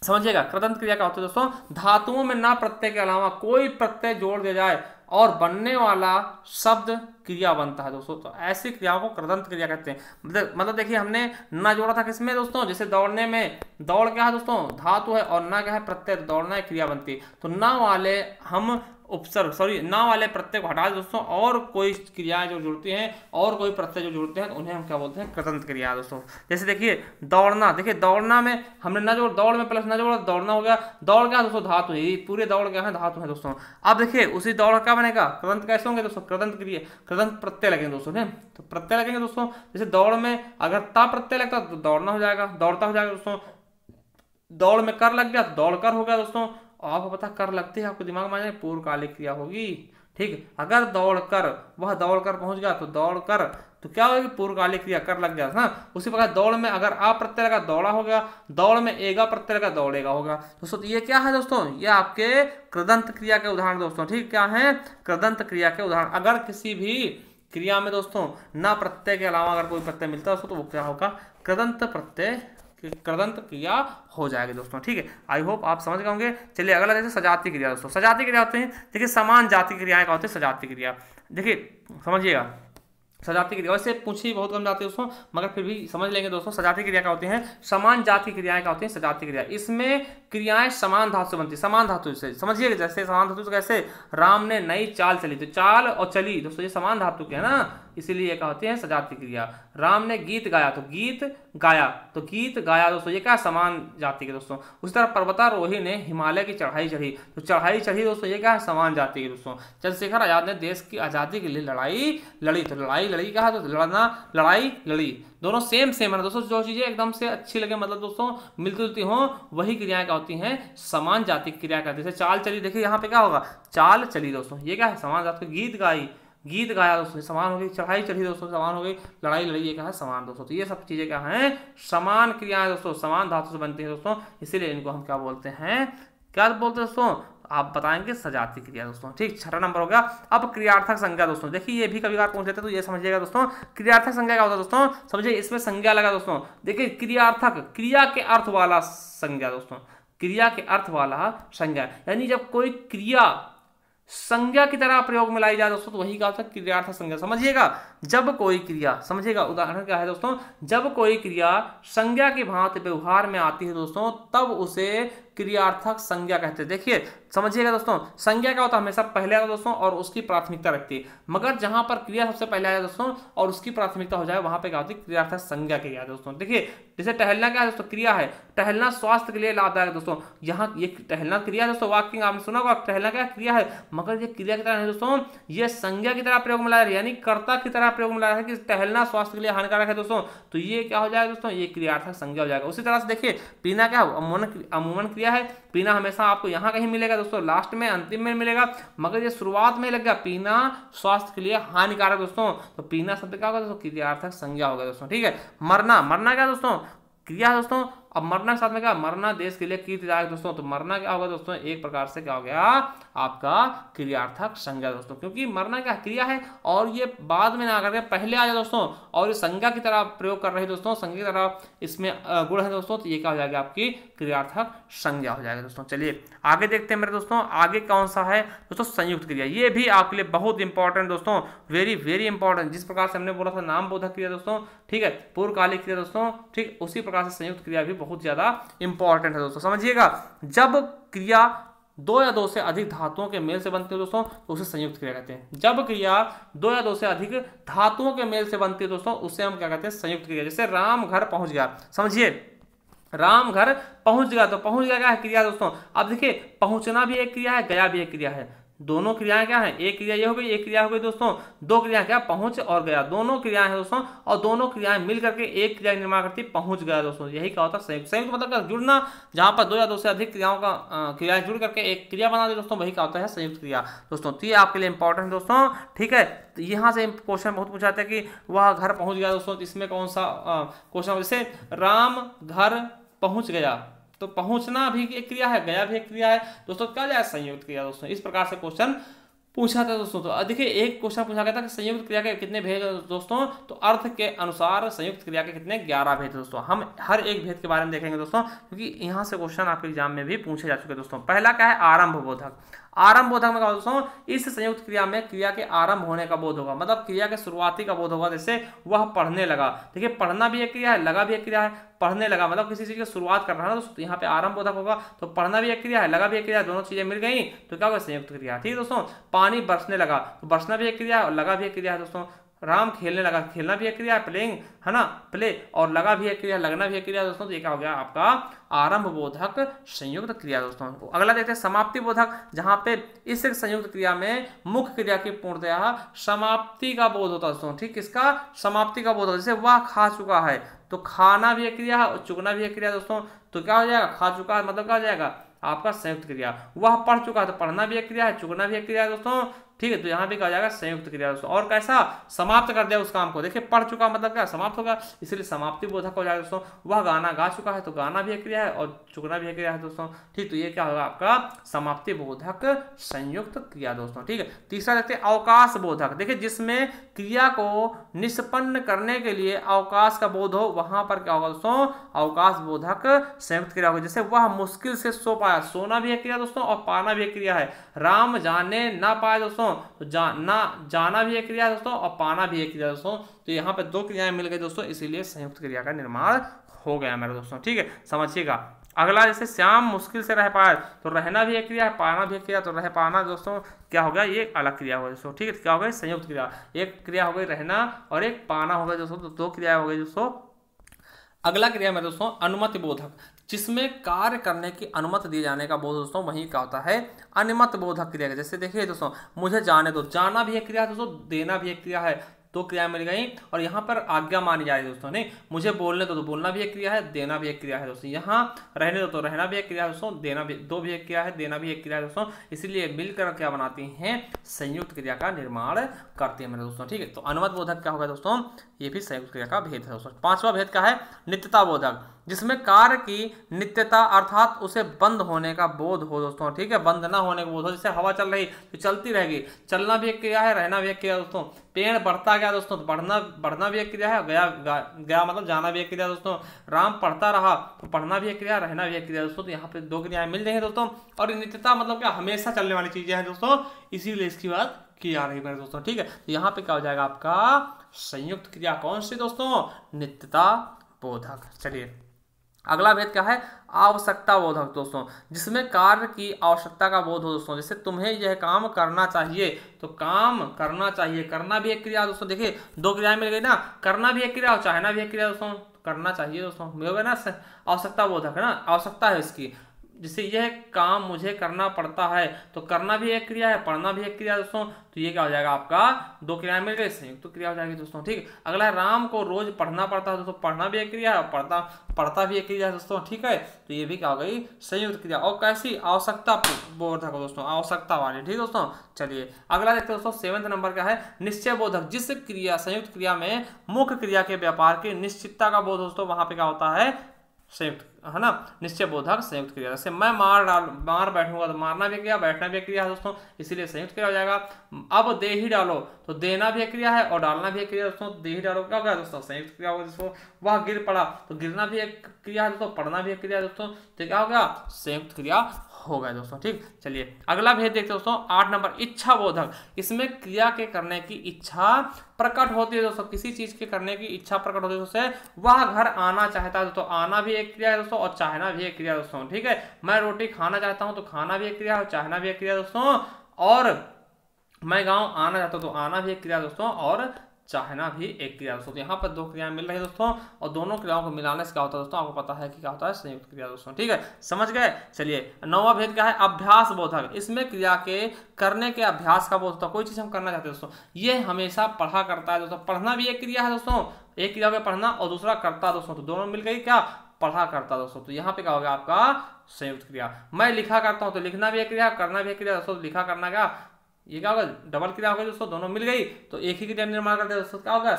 समझिएगा, कृदंत क्रिया क्या होती है दोस्तों, धातुओं में ना प्रत्यय के अलावा कोई प्रत्यय जोड़ दिया जाए और बनने वाला शब्द क्रिया बनता है दोस्तों, तो ऐसी क्रियाओं को कृदंत क्रिया कहते हैं। मतलब देखिए हमने ना जोड़ा था किसमें दोस्तों, जैसे दौड़ने में, दौड़ क्या है दोस्तों धातु है, और ना क्या है प्रत्यय, दौड़ना है क्रिया बनती है, तो ना वाले हम ना वाले प्रत्यय को हटा दोस्तों, और कोई क्रियाएं जो जुड़ती हैं और कोई प्रत्यय जो जुड़ते हैं तो उन्हें हम क्या बोलते हैं कृदंत क्रिया दोस्तों। जैसे देखिए दौड़ना, देखिए दौड़ना में हमने ना जोड़, दौड़ में प्लस ना जोड़ा, दौड़ना हो गया। दौड़ क्या दोस्तों धातु है, पूरे दौड़ क्या है धातु है दोस्तों। अब देखिए उसी दौड़ क्या बनेगा, कृदंत कैसे होंगे दोस्तों, कृदंत क्रिया, कृदंत प्रत्यय लगेंगे दोस्तों, तो प्रत्यय लगेंगे दोस्तों। जैसे दौड़ में अगर ता प्रत्यय लगता तो दौड़ना हो जाएगा, दौड़ता हो जाएगा दोस्तों। दौड़ में कर लग गया तो दौड़ कर हो गया दोस्तों। आपको पता कर लगते हैं, आपके दिमाग में आ जाए पूर्वकालिक क्रिया होगी। ठीक, अगर दौड़कर वह दौड़कर पहुंच गया तो दौड़कर, तो क्या होगी पूर्वकालिक क्रिया कर लग गया ना। उसी प्रकार दौड़ में अगर आ प्रत्यय लगा दौड़ा हो गया, दौड़ में एगा प्रत्यय लगा दौड़ेगा होगा दोस्तों। तो ये क्या है दोस्तों, ये आपके कृदंत क्रिया के उदाहरण दोस्तों। ठीक, क्या है कृदंत क्रिया के उदाहरण। अगर किसी भी क्रिया में दोस्तों ना प्रत्यय के अलावा अगर कोई प्रत्यय मिलता है तो वो क्या होगा कृदंत प्रत्यय, कृदंत क्रिया हो जाएगी दोस्तों। ठीक है, आई होप आप समझ गए होंगे। चलिए अगला देखिए सजाती क्रिया दोस्तों। सजाती क्रिया होते हैं, देखिए समान जाति क्रियाएं का होते हैं सजाती क्रिया। देखिए समझिएगा, सजाती क्रिया वैसे पूछी बहुत कम जाती है दोस्तों, मगर फिर भी समझ लेंगे दोस्तों। सजाती क्रिया क्या होती है, समान जाति क्रियाएं क्या होती हैं सजाती क्रिया। इसमें क्रियाएं समान धातु से बनती है, समान धातु से, समझिए जैसे समान धातु से कैसे, राम ने नई चाल चली, तो चाल और चली दोस्तों ये समान धातु के है ना, इसीलिए ये क्या होती है सजातीय क्रिया। राम ने गीत गाया, तो गीत गाया, तो गीत गाया दोस्तों ये क्या समान जाति के दोस्तों। उसी तरह पर्वतारोही ने हिमालय की चढ़ाई चढ़ी, तो चढ़ाई चढ़ी दोस्तों ये क्या है समान जाति के दोस्तों। चंद्रशेखर आजाद ने देश की आजादी के लिए लड़ाई लड़ी, तो लड़ाई लड़ी क्या है, तो लड़ना लड़ाई लड़ी, दोनों सेम सेम है दोस्तों। जो चीजें एकदम से अच्छी लगे मतलब दोस्तों मिलती जुलती हो वही क्रियाएं क्या होती हैं समान जाति की क्रिया करती है। जैसे चाल चली, देखिए यहाँ पे क्या होगा चाल चली दोस्तों ये क्या है समान जाति। गीत गाई, गीत गाया दोस्तों समान हो गई, चढ़ाई चढ़ी दोस्तों समान हो गई, लड़ाई लड़ी ये क्या है समान दोस्तों। तो ये सब चीजें क्या हैं समान क्रियाएं दोस्तों, समान धातु से बनती है दोस्तों, इसीलिए इनको हम क्या बोलते हैं, क्या बोलते हैं दोस्तों, आप बताएंगे सजातीय क्रिया दोस्तों। ठीक, 6 नंबर हो गया। अब क्रियार्थक संज्ञा दोस्तों, देखिए ये भी कभी बार पूछ लेते हैं तो ये समझिएगा दोस्तों। क्रियार्थक संज्ञा क्या होता है दोस्तों, समझिए इसमें संज्ञा लगा दोस्तों। देखिए क्रियार्थक क्रिया के अर्थ वाला संज्ञा दोस्तों, क्रिया के अर्थ वाला संज्ञा, यानी जब कोई क्रिया संज्ञा की तरह प्रयोग में लाई जाए दोस्तों तो वही क्या होता है क्रियार्थक संज्ञा। समझिएगा जब कोई क्रिया, समझिएगा उदाहरण क्या है दोस्तों, जब कोई क्रिया संज्ञा की भांति व्यवहार में आती है दोस्तों तब उसे क्रियार्थक संज्ञा कहते हैं। देखिए समझिएगा दोस्तों, संज्ञा क्या होता है हमेशा पहले आता दोस्तों और उसकी प्राथमिकता रखती है, मगर जहां पर क्रिया सबसे पहले आया दोस्तों और उसकी प्राथमिकता हो जाए वहां पे क्या होती है क्रियार्थक संज्ञा की याद दोस्तों। देखिए जैसे टहलना क्या है दोस्तों क्रिया है, टहलना स्वास्थ्य के लिए लाभदायक है दोस्तों, यहाँ ये टहलना क्रिया है दोस्तों, वॉकिंग आपने सुना होगा टहलना क्या क्रिया है, मगर ये क्रिया की तरह नहीं दोस्तों, ये संज्ञा की तरह प्रयोग में ला रहा है, यानी कर्ता की तरह प्रयोग में ला रहा है कि टहलना स्वास्थ्य के लिए हानिकारक है दोस्तों, तो ये क्या हो जाएगा दोस्तों ये क्रियार्थक संज्ञा हो जाएगा। उसी तरह से देखिए पीना क्या अमूमन क्रिया है, पीना हमेशा आपको यहाँ कहीं मिलेगा दोस्तों, लास्ट में अंतिम में मिलेगा, मगर ये शुरुआत में लग गया पीना स्वास्थ्य के लिए हानिकारक दोस्तों, तो पीना शब्द क्या होगा दोस्तों क्रियार्थक संज्ञा होगा दोस्तों। ठीक है, मरना, मरना क्या दोस्तों क्रिया दोस्तों, अब मरना के साथ में क्या मरना देश के लिए कीर्तिदायक दोस्तों, तो मरना क्या होगा दोस्तों एक प्रकार से क्या हो गया आपका क्रियार्थक संज्ञा दोस्तों, क्योंकि मरना क्या क्रिया है और ये बाद में ना करके पहले आ जाए दोस्तों और ये संज्ञा की तरह प्रयोग कर रहे दोस्तों, संज्ञा की तरह इसमें गुण है दोस्तों, तो ये क्या हो जाएगा आपकी क्रियार्थक संज्ञा हो जाएगा दोस्तों। चलिए आगे देखते हैं मेरे दोस्तों, आगे कौन सा है दोस्तों संयुक्त क्रिया, ये भी आपके लिए बहुत इंपॉर्टेंट दोस्तों, वेरी वेरी इंपॉर्टेंट। जिस प्रकार से हमने बोला था नाम बोधक क्रिया दोस्तों, ठीक है, पूर्वकालिक क्रिया दोस्तों, ठीक उसी प्रकार से संयुक्त क्रिया भी बहुत ज्यादा इंपॉर्टेंट है दोस्तों। समझिएगा जब क्रिया 2 या 2 से अधिक धातुओं के मेल से बनती है दोस्तों तो उसे संयुक्त क्रिया कहते हैं। जब क्रिया 2 या 2 से अधिक धातुओं के मेल से बनती है दोस्तों उसे हम क्या कहते हैं संयुक्त क्रिया। जैसे राम घर पहुंच गया, समझिए राम घर पहुंच गया, तो पहुंच गया क्या है क्रिया दोस्तों। अब देखिए पहुंचना भी एक क्रिया है, गया भी एक क्रिया है, दोनों क्रियाएं क्या है, एक क्रिया ये हो गई, एक क्रिया हो गई दोस्तों, दो क्रिया क्या पहुंच और गया, दोनों क्रियाएं हैं दोस्तों और दोनों क्रियाएं मिल करके एक क्रिया निर्माण करती पहुंच गया दोस्तों। यही क्या होता है संयुक्त। संयुक्त मतलब क्या जुड़ना, जहां पर 2 या 2 से अधिक क्रियाओं का क्रियाएं जुड़ करके एक क्रिया बना दे दोस्तों, वही क्या होता है संयुक्त क्रिया दोस्तों। तो ये आपके लिए इंपॉर्टेंट दोस्तों, ठीक है। तो यहाँ से क्वेश्चन बहुत पूछा जाता है कि वह घर पहुंच गया दोस्तों, तो इसमें कौन सा क्वेश्चन, जैसे राम घर पहुंच गया, तो पहुंचना भी एक क्रिया है, गया भी एक क्रिया है दोस्तों, क्या जाए संयुक्त क्रिया दोस्तों। इस प्रकार से क्वेश्चन पूछा था दोस्तों। तो देखिए एक क्वेश्चन पूछा गया था कि संयुक्त क्रिया के कितने भेद दोस्तों, तो अर्थ के अनुसार संयुक्त क्रिया के कितने 11 भेद दोस्तों। हम हर एक भेद के बारे में देखेंगे दोस्तों, क्योंकि यहाँ से क्वेश्चन आपके एग्जाम में भी पूछे जा चुके दोस्तों। पहला क्या है आरंभ बोधक। आरंभ बोधक में क्या दोस्तों, इस संयुक्त क्रिया में क्रिया के आरंभ होने का बोध होगा, मतलब क्रिया के शुरुआती का बोध होगा। जैसे वह पढ़ने लगा, देखिए पढ़ना भी एक क्रिया है, लगा भी एक क्रिया है, पढ़ने लगा मतलब किसी चीज की शुरुआत कर रहा है दोस्तों, तो यहाँ पे आरंभ बोधक होगा। तो पढ़ना भी एक क्रिया है, लगा भी एक क्रिया है, दोनों चीजें मिल गई तो क्या होगा संयुक्त क्रिया। ठीक है दोस्तों, पानी बरसने लगा, तो बरसना भी एक क्रिया है और लगा भी एक क्रिया है दोस्तों। राम खेलने लगा, खेलना भी एक क्रिया है, प्लेइंग है ना, प्ले, और लगा भी एक क्रिया, लगना भी एक क्रिया दोस्तों। तो ये क्या हो गया आपका आरंभ बोधक संयुक्त क्रिया दोस्तों। अगला देखते हैं समाप्ति बोधक, जहां पे इस संयुक्त क्रिया में मुख्य क्रिया की पूर्णतया समाप्ति का बोध होता है दोस्तों। ठीक, किसका समाप्ति का बोध होता है। जैसे वह खा चुका है, तो खाना भी एक क्रिया है और चुगना भी एक क्रिया दोस्तों। तो क्या हो जाएगा खा चुका है मतलब क्या हो जाएगा आपका संयुक्त क्रिया। वह पढ़ चुका है, तो पढ़ना भी एक क्रिया है, चुगना भी एक क्रिया है दोस्तों। ठीक है, तो यहाँ भी कहा जाएगा संयुक्त क्रिया दोस्तों। और कैसा समाप्त कर दिया उस काम को, देखिए पढ़ चुका मतलब क्या समाप्त होगा, इसलिए समाप्ति बोधक हो जाएगा दोस्तों। वह गाना गा चुका है, तो गाना भी एक क्रिया है और चुगना भी एक क्रिया है दोस्तों। ठीक, तो ये क्या होगा आपका समाप्ति बोधक संयुक्त क्रिया दोस्तों। ठीक है, तीसरा देखते हैं अवकाश बोधक। देखिए जिसमें क्रिया को निष्पन्न करने के लिए अवकाश का बोध हो, वहां पर क्या होगा दोस्तों अवकाश बोधक संयुक्त क्रिया होगी। जैसे वह मुश्किल से सो पाया, सोना भी एक क्रिया दोस्तों और पाना भी एक क्रिया है। राम जाने ना पाए दोस्तों, तो जाना भी एक क्रिया है दोस्तों और पाना भी एक क्रिया दोस्तों। तो यहाँ पे 2 क्रियाएं मिल गई दोस्तों, इसीलिए संयुक्त क्रिया का निर्माण हो गया मेरे दोस्तों। ठीक है, समझिएगा। अगला जैसे श्याम मुश्किल से रह पाए, तो रहना भी एक क्रिया है, पाना भी एक क्रिया, तो रह पाना दोस्तों क्या हो गया, ये अलग क्रिया हो गई दोस्तों, ठीक है। क्या हो गई, संयुक्त क्रिया। एक क्रिया हो गई रहना और एक पाना हो गया दोस्तों, तो दो क्रिया हो गई दोस्तों। अगला क्रिया में दोस्तों अनुमति बोधक, जिसमें कार्य करने की अनुमति दिए जाने का बोध दोस्तों वही क्या होता है, अनुमति बोधक क्रिया। जैसे देखिए दोस्तों, मुझे जाने दो, जाना भी एक क्रिया है दोस्तों, देना भी एक क्रिया है, दो क्रिया मिल गई। और यहाँ पर आज्ञा मानी जा रही है दोस्तों, नहीं मुझे बोलने दो, तो बोलना भी एक क्रिया है, देना भी एक क्रिया है दोस्तों। यहाँ रहने दो, तो रहना भी एक क्रिया है दोस्तों, देना भी, दो भी एक क्रिया है, देना भी एक क्रिया है दोस्तों। इसलिए मिलकर क्या बनाती हैं, संयुक्त क्रिया का निर्माण करती है मेरे दोस्तों, ठीक है। तो अनुमत बोधक क्या होगा दोस्तों, ये भी संयुक्त क्रिया का भेद है दोस्तों। पांचवा भेद क्या है, नित्यता बोधक, जिसमें कार्य की नित्यता अर्थात उसे बंद होने का बोध हो दोस्तों, ठीक है, बंद ना होने का बोध हो। जैसे हवा चल रही तो चलती रहेगी, चलना भी एक क्रिया है, रहना भी एक क्रिया है दोस्तों। पेड़ बढ़ता गया दोस्तों, तो बढ़ना भी एक क्रिया है, गया मतलब जाना भी एक क्रिया है दोस्तों। राम पढ़ता रहा, तो पढ़ना भी एक क्रिया, रहना भी एक क्रिया दोस्तों। तो यहाँ पे दो क्रियाएं मिल रही है दोस्तों। और नित्यता मतलब क्या, हमेशा चलने वाली चीजें हैं दोस्तों, इसीलिए इसकी बात की जा रही है मेरे दोस्तों, ठीक है। तो यहाँ पे क्या हो जाएगा आपका संयुक्त क्रिया कौन सी दोस्तों, नित्यता बोधक। चलिए अगला भेद क्या है, आवश्यकता बोधक दोस्तों, जिसमें कार्य की आवश्यकता का बोध हो दोस्तों। जैसे तुम्हें यह काम करना चाहिए, तो काम करना चाहिए, करना भी एक क्रिया दोस्तों। देखिए दो क्रियाएं मिल गई ना, करना भी एक क्रिया और चाहना भी एक क्रिया दोस्तों। करना चाहिए दोस्तों मिल गया ना, आवश्यकता बोधक है ना, आवश्यकता है इसकी। जैसे यह काम मुझे करना पड़ता है, तो करना भी एक क्रिया है, पढ़ना भी एक क्रिया है दोस्तों। तो ये क्या हो जाएगा आपका, दो क्रियाएं मिल गई, संयुक्त तो क्रिया हो जाएगी दोस्तों, ठीक है। अगला है राम को रोज पढ़ना पड़ता है दोस्तों, पढ़ना भी एक क्रिया है, पढ़ता भी एक क्रिया है दोस्तों, ठीक है। तो ये भी क्या हो गई, संयुक्त क्रिया। और कैसी, आवश्यकता बोधक दोस्तों, आवश्यकता वाली, ठीक दोस्तों। चलिए अगला देखते हैं दोस्तों, 7वें नंबर का है निश्चय बोधक, जिस क्रिया संयुक्त क्रिया में मुख्य क्रिया के व्यापार की निश्चितता का बोध दोस्तों, वहां पे क्या होता है, संयुक्त है ना, निश्चय बोधक संयुक्त क्रिया। जैसे मैं मार बैठूंगा, तो मारना भी क्रिया, बैठना भी क्रिया है दोस्तों, इसीलिए संयुक्त क्रिया हो जाएगा। अब दे ही डालो, तो देना भी एक क्रिया है और डालना भी एक क्रिया दोस्तों। दे ही डालो क्या होगा दोस्तों, संयुक्त क्रिया होगा दोस्तों। वह गिर पड़ा, तो गिरना भी एक क्रिया है दोस्तों, पढ़ना भी एक क्रिया है दोस्तों। तो क्या होगा, संयुक्त क्रिया हो गया दोस्तों, ठीक। चलिए अगला भेद देखते हैं दोस्तों, 8 नंबर इच्छा बोधक, इसमें क्रिया के करने की इच्छा प्रकट होती है दोस्तों। किसी चीज के करने की इच्छा प्रकट होती है दोस्तों, वह घर आना चाहता है दोस्तों, आना भी एक क्रिया है दोस्तों और चाहना भी एक क्रिया दोस्तों, ठीक है। मैं रोटी खाना चाहता हूं, तो खाना भी एक क्रिया और चाहना भी एक क्रिया दोस्तों। और मैं गांव आना चाहता हूं, तो आना भी एक क्रिया दोस्तों और चाहना भी एक क्रिया दोस्तों। तो यहाँ पर दो क्रियाएं मिल रही है दोस्तों, और दोनों क्रियाओं को मिलाने से क्या होता है दोस्तों, आपको पता है कि क्या होता है, संयुक्त क्रिया दोस्तों, ठीक है, समझ गए। चलिए 9वां भेद क्या है, अभ्यास बोधक, इसमें क्रिया के करने के अभ्यास का बोध होता है। कोई चीज हम करना चाहते हैं दोस्तों, ये हमेशा पढ़ा करता है दोस्तों। पढ़ना भी एक क्रिया है दोस्तों, एक क्रिया में पढ़ना और दूसरा करता दोस्तों, तो दोनों मिल गई क्या, पढ़ा करता दोस्तों। तो यहाँ पे क्या होगा आपका संयुक्त क्रिया। मैं लिखा करता हूँ, तो लिखना भी एक क्रिया, करना भी एक क्रिया दोस्तों। लिखा करना क्या, ये क्या होगा, डबल क्रिया हो गई दोस्तों, दोनों मिल गई, तो एक ही क्रिया निर्माण करते हैं दोस्तों, क्या होगा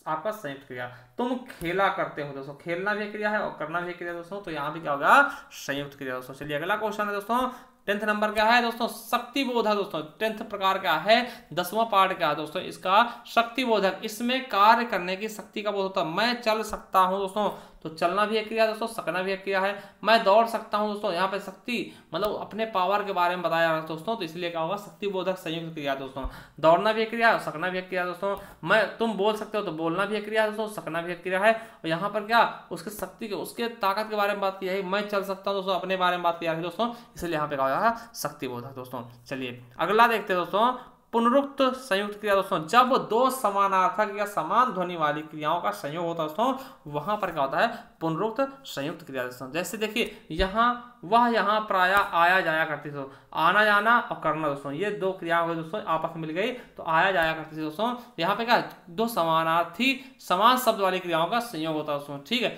आपका संयुक्त क्रिया। तुम खेला करते हो दोस्तों, खेलना भी क्रिया है और करना भी क्रिया दोस्तों, तो यहाँ भी क्या होगा, संयुक्त क्रिया दोस्तों। चलिए अगला क्वेश्चन है दोस्तों, 10th नंबर क्या है दोस्तों, शक्ति बोधक दोस्तों। 10th प्रकार क्या है, 10वां पार्ट क्या है दोस्तों, इसका शक्ति बोधक, इसमें कार्य करने की शक्ति का बोध होता है। मैं चल सकता हूं दोस्तों, तो चलना भी एक क्रिया दोस्तों, सकना भी एक क्रिया है। मैं दौड़ सकता हूं दोस्तों, यहाँ पे शक्ति मतलब अपने पावर के बारे में बताया जा रहा है दोस्तों, तो इसलिए क्या होगा, शक्ति बोधक संयुक्त क्रिया दोस्तों। दौड़ना भी एक क्रिया, सकना भी एक क्रिया दोस्तों। तुम बोल सकते हो, तो बोलना भी एक क्रिया दोस्तों, सकना भी एक क्रिया है। और यहाँ पर क्या, उसके शक्ति के, उसके ताकत के बारे में बात की है। मैं चल सकता हूँ दोस्तों, अपने बारे में बात किया है दोस्तों, इसलिए यहाँ पे क्या होगा, शक्ति बोधक दोस्तों। चलिए अगला देखते हैं दोस्तों, पुनरुक्त संयुक्त क्रिया दोस्तों। जब दो समानार्थक या समान ध्वनि वाली क्रियाओं का संयोग होता है दोस्तों, वहां पर क्या होता है, पुनरुक्त संयुक्त क्रिया दोस्तों। जैसे देखिए यहाँ प्राय आया जाया करती थी, आना जाना और करना दोस्तों, ये दो क्रियाओं के दोस्तों आपस में मिल गई, तो आया जाया करती थी दोस्तों। यहाँ पे क्या, दो समानार्थी समान शब्द वाली क्रियाओं का संयोग होता है दोस्तों, ठीक है।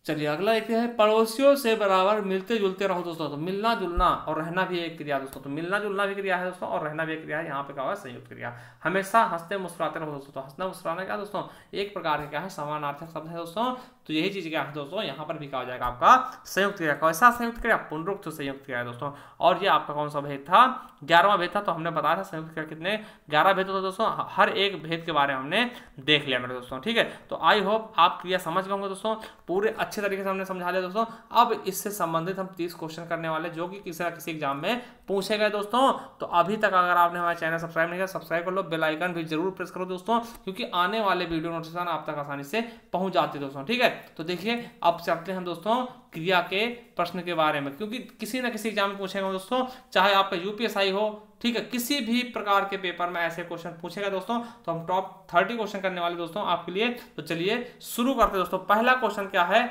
चलिए अगला देखते हैं, पड़ोसियों से बराबर मिलते जुलते रहो दोस्तों। तो मिलना जुलना और रहना भी एक क्रिया दोस्तों, तो मिलना जुलना भी क्रिया है दोस्तों और रहना भी एक क्रिया है। यहाँ पे क्या होगा, संयुक्त क्रिया। हमेशा हंसते मुस्कुराते रहो दोस्तों, तो हंसना मुस्कुराना क्या दोस्तों, एक प्रकार के क्या है, समानार्थक शब्द है दोस्तों। तो यही चीज क्या है दोस्तों, यहाँ पर भी क्या हो जाएगा आपका संयुक्त क्रिया। कैसा संयुक्त क्रिया, पुनरुक्त संयुक्त क्रिया है दोस्तों। और ये आपका कौन सा भेद था, 11वां भेद था। तो हमने बताया था संयुक्त क्रिया कितने, 11 भेद होते दोस्तों। हर एक भेद के बारे में हमने देख लिया मेरे दोस्तों, ठीक है। तो आई होप आप क्रिया समझ गए होंगे दोस्तों, पूरे अच्छे तरीके से हमने समझा लिया दोस्तों। अब इससे संबंधित हम 30 क्वेश्चन करने वाले, जो कि किसी ना किसी एग्जाम में पूछे गए दोस्तों। तो अभी तक अगर आपने हमारे चैनल सब्सक्राइब नहीं किया, सब्सक्राइब कर लो, बेल आइकन भी जरूर प्रेस करो दोस्तों, क्योंकि आने वाले वीडियो नोटिफिकेशन आप तक आसानी से पहुंच जाते दोस्तों, ठीक है। तो देखिए अब चलते हैं दोस्तों क्रिया के प्रश्न के बारे में, क्योंकि किसी न किसी एग्जाम में पूछेगा दोस्तों, चाहे आपका यूपीएसआई हो, ठीक है, किसी भी प्रकार के पेपर में ऐसे क्वेश्चन पूछेगा दोस्तों। तो हम टॉप 30 क्वेश्चन करने वाले दोस्तों आपके लिए। तो चलिए शुरू करते हैं दोस्तों। पहला क्वेश्चन क्या है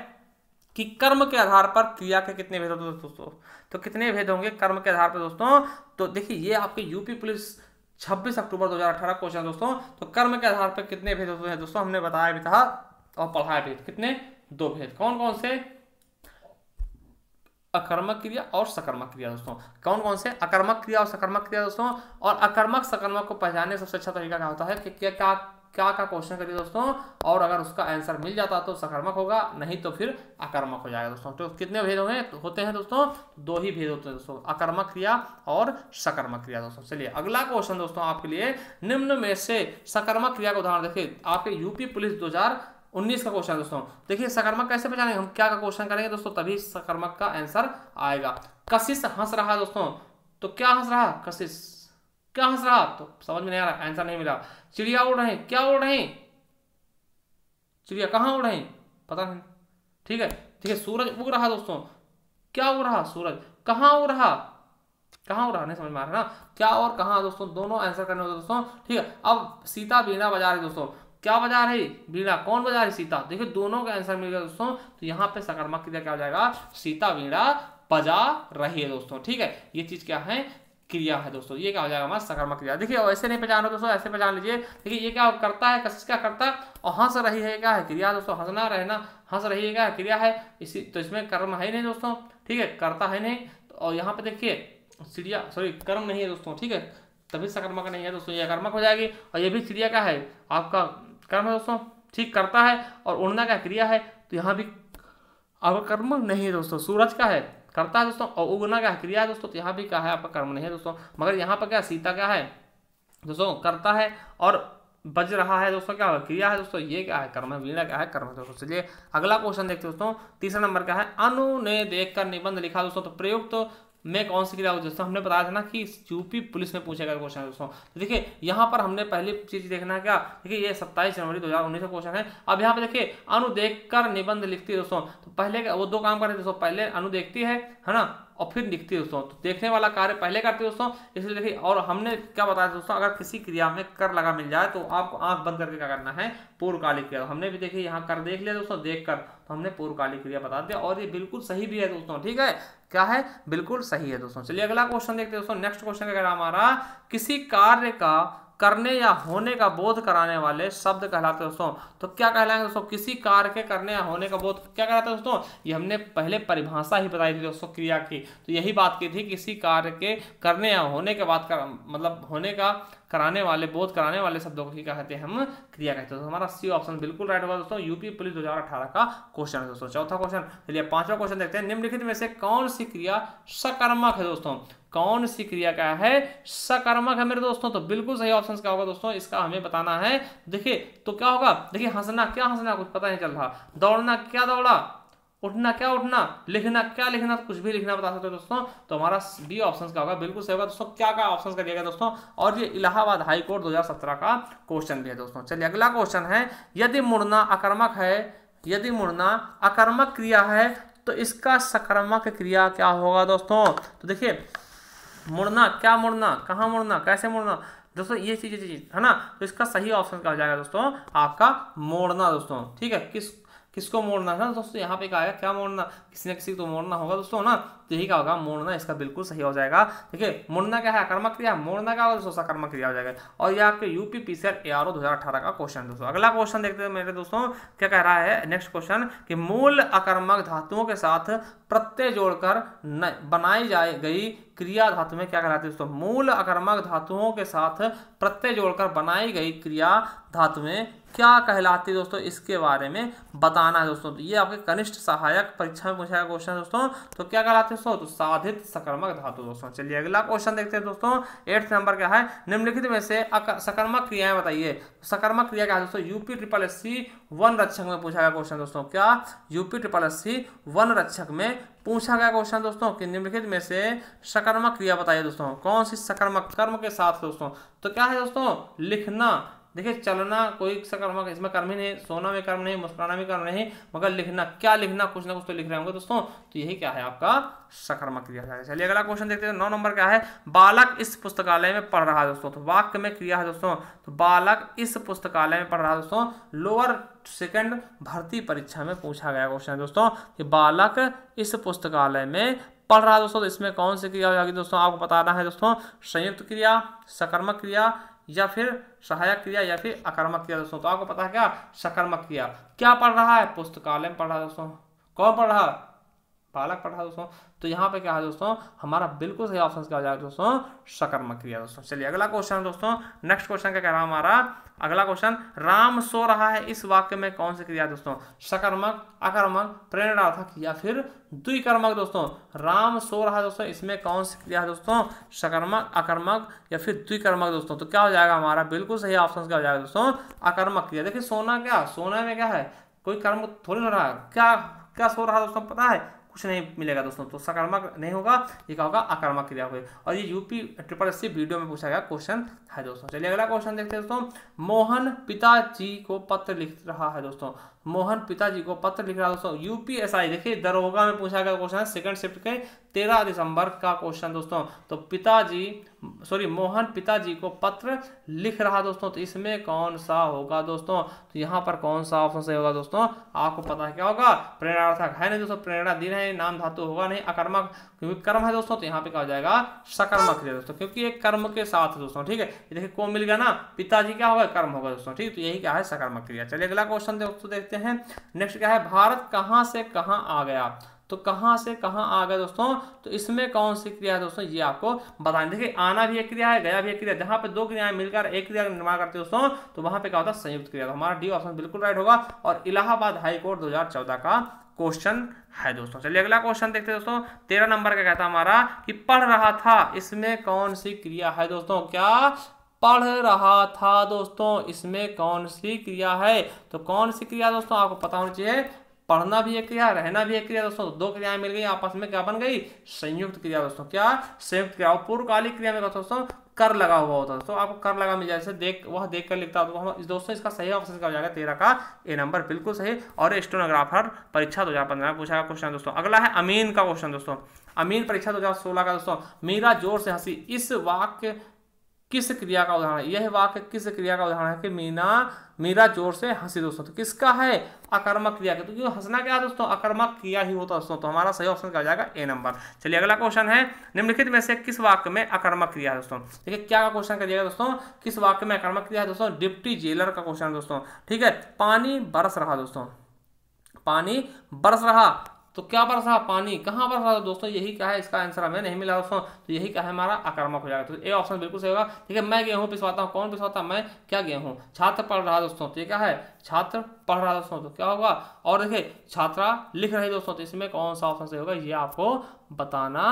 कि कर्म के आधार पर क्रिया के कितने भेद होते हैं दोस्तों। तो कितने भेद होंगे कर्म के आधार पर दोस्तों। तो देखिए ये आपके यूपी पुलिस 26 अक्टूबर 2018 क्वेश्चन दोस्तों। तो कर्म के आधार पर कितने भेद होते हैं दोस्तों, हमने बताया भी था और पढ़ाया भी। कितने, 2 भेद। कौन कौन से, अकर्मक क्रिया और सकर्मक क्रिया दोस्तों। कौन कौन से, अकर्मक क्रिया और सकर्मक क्रिया दोस्तों। और अकर्मक सकर्मक को पहचानने सबसे अच्छा तरीका क्या होता है कि क्या क्या क्या का क्वेश्चन करिए दोस्तों, और अगर उसका आंसर मिल जाता तो सकर्मक होगा, नहीं तो फिर अकर्मक हो जाएगा दोस्तों। तो कितने भेद होते हैं दोस्तों, 2 ही भेद होते हैं दोस्तों, अकर्मक क्रिया और सकर्मक क्रिया दोस्तों। चलिए अगला क्वेश्चन दोस्तों आपके लिए, निम्न में से सकर्मक क्रिया का उदाहरण देखिए। आपके यूपी पुलिस 2019 का क्वेश्चन दोस्तों। देखिए सकर्मक कैसे पहचानेंगे, हम क्या का क्वेश्चन करेंगे दोस्तों, तभी सकर्मक का आंसर आएगा। कशिश हंस रहा दोस्तों, तो क्या हंस रहा, कशिश क्या हंस रहा, तो समझ में नहीं आ रहा, आंसर नहीं मिला। चिड़िया उड़ रहे, क्या उड़ रहे, चिड़िया कहाँ उड़ रहे, पता नहीं, ठीक है। सूरज उग रहा दोस्तों, क्या उग रहा, सूरज कहाँ उग रहा, कहाँ उग रहा, नहीं समझ में आ रहा ना, क्या और कहाँ दोस्तों, दोनों आंसर करने होते दोस्तों, ठीक है। अब सीता बीना बजा रही दोस्तों, क्या बजा रही, बीणा, कौन बजा रही, सीता। देखिए दोनों का आंसर मिल गया दोस्तों। तो यहाँ पे सकर्मक क्रिया क्या हो जाएगा, सीता बीणा बजा रही है दोस्तों, ठीक है। ये चीज क्या है, क्रिया है दोस्तों। ये क्या हो जाएगा हमारा सकर्मक क्रिया। देखिए ऐसे नहीं पहचान रहे दोस्तों, ऐसे पहचान लीजिए। देखिए ये क्या करता है, कशिश क्या करता है, और हंस रही है क्या है क्रिया दोस्तों, हंसना रहना, हंस रही है क्या है क्रिया है, इसी तो इसमें कर्म है नहीं दोस्तों, ठीक है, करता है नहीं। और यहाँ पे देखिए चिड़िया, सॉरी कर्म नहीं है दोस्तों, ठीक है, तभी सकर्मक नहीं है दोस्तों, ये अकर्मक हो जाएगी। और ये भी चिड़िया क्या है, आपका कर्म है दोस्तों, ठीक, करता है। और उड़ना क्या क्रिया है, तो यहाँ भी आपका कर्म नहीं है दोस्तों। सूरज का है, करता है दोस्तों, और उगना क्या क्रिया है दोस्तों, तो यहाँ भी क्या है, आपका कर्म नहीं है दोस्तों। मगर यहाँ पर क्या, सीता क्या है दोस्तों, करता है, और बज रहा है दोस्तों, क्या क्रिया है दोस्तों, ये क्या है, कर्म है। वीणा क्या है, कर्म है दोस्तों। चलिए अगला क्वेश्चन देखते हैं दोस्तों। तीसरा नंबर क्या है, अनु ने देखकर निबंध लिखा दोस्तों। तो प्रयुक्त में कौन सी क्रिया दोस्तों, हमने बताया था ना कि यूपी पुलिस में पूछेगा क्वेश्चन दोस्तों। तो देखिए यहाँ पर हमने पहली चीज देखना है क्या, देखिए ये 27 जनवरी 2019 का क्वेश्चन है। अब यहाँ पे देखिए अनु देखकर निबंध लिखती है दोस्तों। तो पहले वो 2 काम करते दोस्तों, पहले अनु देखती है ना, और फिर लिखती है दोस्तों। तो देखने वाला कार्य पहले करती है दोस्तों, इसलिए देखिए। और हमने क्या बताया दोस्तों, अगर किसी क्रिया में कर लगा मिल जाए तो आपको आंख बंद करके क्या करना है, पूर्वकालिक क्रिया। हमने भी देखिए यहाँ कर देख लिया दोस्तों, देख कर, तो हमने पूर्वकालिक क्रिया बता दिया, और ये बिल्कुल सही भी है दोस्तों, ठीक है, क्या है, बिल्कुल सही है दोस्तों। चलिए अगला क्वेश्चन देखते हैं दोस्तों। नेक्स्ट क्वेश्चन क्या हमारा, किसी कार्य का करने या होने का बोध कराने वाले शब्द कहलाते हैं दोस्तों। तो क्या कहलाएंगे दोस्तों, किसी कार्य के करने या होने का बोध क्या कहलाता है दोस्तों। ये हमने पहले परिभाषा ही बताई थी दोस्तों क्रिया की। तो यही बात की थी, किसी कार्य के करने या होने के बाद का मतलब होने का कराने वाले, बोध कराने वाले शब्दों को क्या कहते हैं, हम क्रिया कहते हैं। तो हमारा सी ऑप्शन बिल्कुल राइट होगा दोस्तों, यूपी पुलिस 2018 का क्वेश्चन है दोस्तों। चौथा क्वेश्चन, चलिए 5वां क्वेश्चन देखते हैं। निम्नलिखित में से कौन सी क्रिया सकर्मक है दोस्तों, कौन सी क्रिया क्या है, सकर्मक है मेरे दोस्तों। तो बिल्कुल सही ऑप्शन क्या होगा दोस्तों, इसका हमें बताना है। देखिए तो क्या होगा, देखिए हंसना, क्या हंसना, कुछ पता नहीं चल रहा, दौड़ना, क्या दौड़ा, उठना, क्या उठना, लिखना, क्या लिखना, कुछ भी लिखना बता सकते हो दोस्तों। तो हमारा बी ऑप्शन का होगा, बिल्कुल सही होगा दोस्तों। क्या का ऑप्शन करिएगा दोस्तों, और ये इलाहाबाद हाई कोर्ट 2017 का क्वेश्चन भी है दोस्तों। चलिए अगला क्वेश्चन है, यदि मुड़ना अकर्मक है, यदि मुड़ना अकर्मक क्रिया है तो इसका सकर्मक क्रिया क्या होगा दोस्तों। तो देखिए मुड़ना, क्या मुड़ना, कहाँ मुड़ना, कैसे मुड़ना दोस्तों, ये चीज है ना। तो इसका सही ऑप्शन क्या हो जाएगा दोस्तों, आपका मोड़ना दोस्तों, ठीक है। किसको मोड़ना है ना दोस्तों, यहाँ पे क्या आएगा, क्या मोड़ना, किसी न किसी को मोड़ना होगा दोस्तों ना। तो यही क्या होगा, मोड़ना, इसका बिल्कुल सही हो जाएगा। देखिए मुड़ना क्या है, अकर्मक क्रिया, मोड़ना क्या होगा दोस्तों, सकर्मक क्रिया हो जाएगा। और ये आपके यूपी पीसीआर एआरओ 2018 का क्वेश्चन दोस्तों। अगला क्वेश्चन देखते हैं मेरे दोस्तों, क्या कह रहा है नेक्स्ट क्वेश्चन, कि मूल अकर्मक धातुओं के साथ प्रत्यय जोड़कर बनाई जाए गई क्रिया धातु में क्या कहलाती है दोस्तों। मूल अकर्मक धातुओं के साथ प्रत्यय जोड़कर बनाई गई क्रिया धातु में क्या कहलाती है दोस्तों, इसके बारे में बताना है दोस्तों। तो ये आपके कनिष्ठ सहायक परीक्षा में पूछा गया क्वेश्चन दोस्तों। तो क्या कहलाते हैं दोस्तों, तो साधित सकर्मक धातु दोस्तों। चलिए अगला क्वेश्चन देखते हैं दोस्तों। 8th नंबर क्या है, निम्नलिखित में से सकर्मक क्रियाएं बताइए। सकर्मक क्रिया क्या है दोस्तों, यूपी SSC वन रक्षक में पूछा गया क्वेश्चन दोस्तों। क्या, यूपी SSC वन रक्षक में पूछा गया क्वेश्चन दोस्तों कि निम्नलिखित में से सकर्मक क्रिया बताइए दोस्तों। कौन सी सकर्मक, कर्म के साथ दोस्तों। तो क्या है दोस्तों, लिखना। देखिए चलना कोई सकर्मक, इसमें कर्म ही नहीं, सोना में कर्म नहीं, मुस्कुराना में कर्म नहीं, मगर लिखना, क्या लिखना, कुछ ना कुछ तो लिख रहे होंगे दोस्तों, तो यही क्या है आपका सकर्मक क्रिया है। चलिए अगला क्वेश्चन देखते हैं। 9 नंबर क्या है, बालक इस पुस्तकालय में पढ़ रहा है दोस्तों, तो वाक्य में क्रिया है दोस्तों, तो बालक इस पुस्तकालय में पढ़ रहा है दोस्तों, लोअर सेकंड भर्ती परीक्षा में पूछा गया क्वेश्चन है दोस्तों कि बालक इस पुस्तकालय में पढ़ रहा है दोस्तों, तो इसमें कौन सी क्रिया हो जाएगी दोस्तों, आपको बताना है दोस्तों, संयुक्त क्रिया, सकर्मक क्रिया, या फिर सहायक क्रिया, या फिर अकर्मक क्रिया दोस्तों। तो आपको पता है क्या, सकर्मक क्रिया। क्या पढ़ रहा है, पुस्तकालय में पढ़ रहा है दोस्तों, कौन पढ़ रहा है, बालक पढ़ रहा है दोस्तों, तो यहाँ पे क्या है दोस्तों, हमारा बिल्कुल सही ऑप्शन क्या हो जाएगा दोस्तों, सकर्मक क्रिया दोस्तों। चलिए अगला क्वेश्चन दोस्तों, नेक्स्ट क्वेश्चन क्या कह रहा है हमारा, अगला क्वेश्चन, राम सो रहा है, इस वाक्य में कौन सी क्रिया दोस्तों, सकर्मक, अकर्मक, प्रेरणार्थक, या फिर द्विकर्मक दोस्तों। राम सो रहा है दोस्तों, इसमें कौन सी क्रिया है दोस्तों, सकर्मक, अकर्मक, या फिर द्विकर्मक दोस्तों। तो क्या हो जाएगा हमारा बिल्कुल सही ऑप्शन क्या हो जाएगा दोस्तों, अकर्मक क्रिया। देखिए सोना, क्या सोना में क्या है, कोई कर्म थोड़ी हो रहा है, क्या क्या सो रहा है दोस्तों, पता है, कुछ नहीं मिलेगा दोस्तों, तो सकर्मक नहीं होगा, ये क्या होगा, अकर्मक क्रिया होगी। और ये यूपी SSC वीडियो में पूछा गया क्वेश्चन है दोस्तों। चलिए अगला क्वेश्चन देखते हैं दोस्तों, मोहन पिताजी को पत्र लिख रहा है दोस्तों, मोहन पिताजी को पत्र लिख रहा है दोस्तों, UPSI देखिए दरोगा में पूछा गया क्वेश्चन है, सेकंड शिफ्ट के 13 दिसंबर का क्वेश्चन दोस्तों। तो मोहन पिताजी को पत्र लिख रहा दोस्तों, तो इसमें कौन सा होगा दोस्तों, तो यहाँ पर कौन सा ऑप्शन सही होगा दोस्तों, आपको पता है क्या होगा, प्रेरणार्थक है नहीं दोस्तों, प्रेरणा दिन है, नाम धातु होगा नहीं, अकर्मक क्योंकि कर्म है दोस्तों, तो यहाँ पे क्या हो जाएगा, सकर्मक क्रिया दोस्तों, क्योंकि एक कर्म के साथ दोस्तों, ठीक है। ये देखिए को मिल गया ना, पिताजी क्या होगा, कर्म होगा दोस्तों, ठीक, तो यही क्या है, सकर्मक क्रिया। चलिए अगला क्वेश्चन दोस्तों देखते हैं, नेक्स्ट क्या है, भारत कहां से कहां आ गया, तो कहां से कहां आ गया दोस्तों, तो इसमें कौन सी क्रिया है दोस्तों, ये आपको बताएं। देखिए आना भी एक क्रिया है, गया भी एक क्रिया, जहां पे दो क्रियाएं मिलकर एक क्रिया का निर्माण करते हैं दोस्तों, तो वहां पे क्या होता है, संयुक्त क्रिया। तो हमारा डी ऑप्शन बिल्कुल राइट होगा, और इलाहाबाद हाईकोर्ट 2014 का क्वेश्चन है दोस्तों। चलिए अगला क्वेश्चन देखते हैं दोस्तों, 13 नंबर का कहता है हमारा कि पढ़ रहा था, इसमें कौन सी क्रिया है दोस्तों, क्या पढ़ रहा था दोस्तों, इसमें कौन सी क्रिया है, तो कौन सी क्रिया दोस्तों आपको पता होना चाहिए, पढ़ना भी एक क्रिया, रहना भी एक क्रिया दोस्तों, दो क्रियाएं मिल गई आपस में, क्या बन गई, संयुक्त क्रिया दोस्तों, क्या संयुक्त क्रिया। और पूर्वकालिक क्रिया में दोस्तों कर लगा हुआ होता है, तो आपको कर लगा मिल जाए, देख कर लिखता हो, तो हम दोस्तों इसका सही ऑप्शन क्या हो जाएगा, 13 का ए नंबर बिल्कुल सही। और स्टेनोग्राफर परीक्षा 2015 में पूछा गया क्वेश्चन दोस्तों। अगला है अमीन का क्वेश्चन दोस्तों, अमीन परीक्षा 2016 का दोस्तों, मीरा जोर से हंसी, इस वाक्य किस क्रिया का उदाहरण है, यह वाक्य किस क्रिया का उदाहरण है कि मीरा जोर से हंसी दोस्तों, तो किसका है, अकर्मक क्रिया का, तो क्यों हंसना क्या है दोस्तों, अकर्मक क्रिया ही होता है दोस्तों, तो हमारा सही ऑप्शन क्या हो जाएगा, ए नंबर। चलिए अगला क्वेश्चन है, निम्नलिखित में से किस वाक्य में अकर्मक क्रिया है दोस्तों। देखिए क्या का क्वेश्चन करिएगा दोस्तों, किस वाक्य में अकर्मक क्रिया है दोस्तों, डिप्टी जेलर का क्वेश्चन दोस्तों, ठीक है। पानी बरस रहा दोस्तों, पानी बरस रहा, तो क्या बरस रहा, पानी कहाँ बरस रहा दोस्तों, यही क्या है, इसका आंसर हमें नहीं मिला दोस्तों, तो यही क्या है हमारा अकर्मक हो जाएगा, तो ए ऑप्शन बिल्कुल सही होगा। ठीक है, मैं गेहूं पिसवाता हूँ, कौन पिसवाता, मैं क्या गेहूं, छात्र पढ़ रहा दोस्तों, तो ये क्या है, छात्र पढ़ रहा दोस्तों, तो क्या होगा। और देखिए छात्रा लिख रही दोस्तों, तो इसमें कौन सा ऑप्शन सही होगा, ये आपको बताना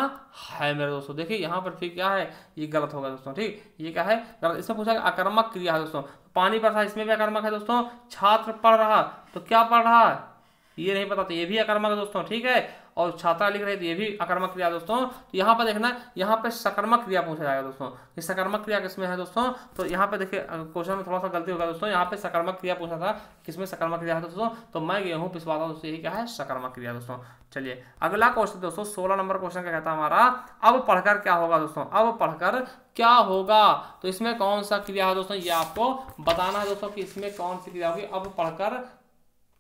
है मेरे दोस्तों। देखिए यहाँ पर फिर क्या है, ये गलत होगा दोस्तों, ठीक, ये क्या है गलत। इसमें पूछा अकर्मक क्रिया है दोस्तों, पानी बरसा, इसमें भी अकर्मक है दोस्तों, छात्र पढ़ रहा, तो क्या पढ़ रहा है, ये नहीं पता, तो ये भी अकर्मक है दोस्तों, ठीक है। और छात्रा लिख रही थी, ये भी अकर्मक क्रिया दोस्तों। तो यहाँ पर देखना, यहाँ पे सकर्मक क्रिया पूछा जाएगा दोस्तों, ये सकर्मक क्रिया किसमें है दोस्तों, तो यहाँ पे देखिए क्वेश्चन में थोड़ा सा गलती होगा दोस्तों, यहाँ पे सकर्मक क्रिया पूछा था, किसमें सकर्मक क्रिया है दोस्तों, तो मैं गेहूं पिसवाता हूं, दोस्तों यही क्या है, सकर्मक क्रिया दोस्तों। चलिए अगला क्वेश्चन दोस्तों, 16 नंबर क्वेश्चन क्या कहता है हमारा, अब पढ़कर क्या होगा दोस्तों, अब पढ़कर क्या होगा, तो इसमें कौन सा क्रिया है दोस्तों, ये आपको बताना है दोस्तों कि इसमें कौन सी क्रिया होगी, अब पढ़कर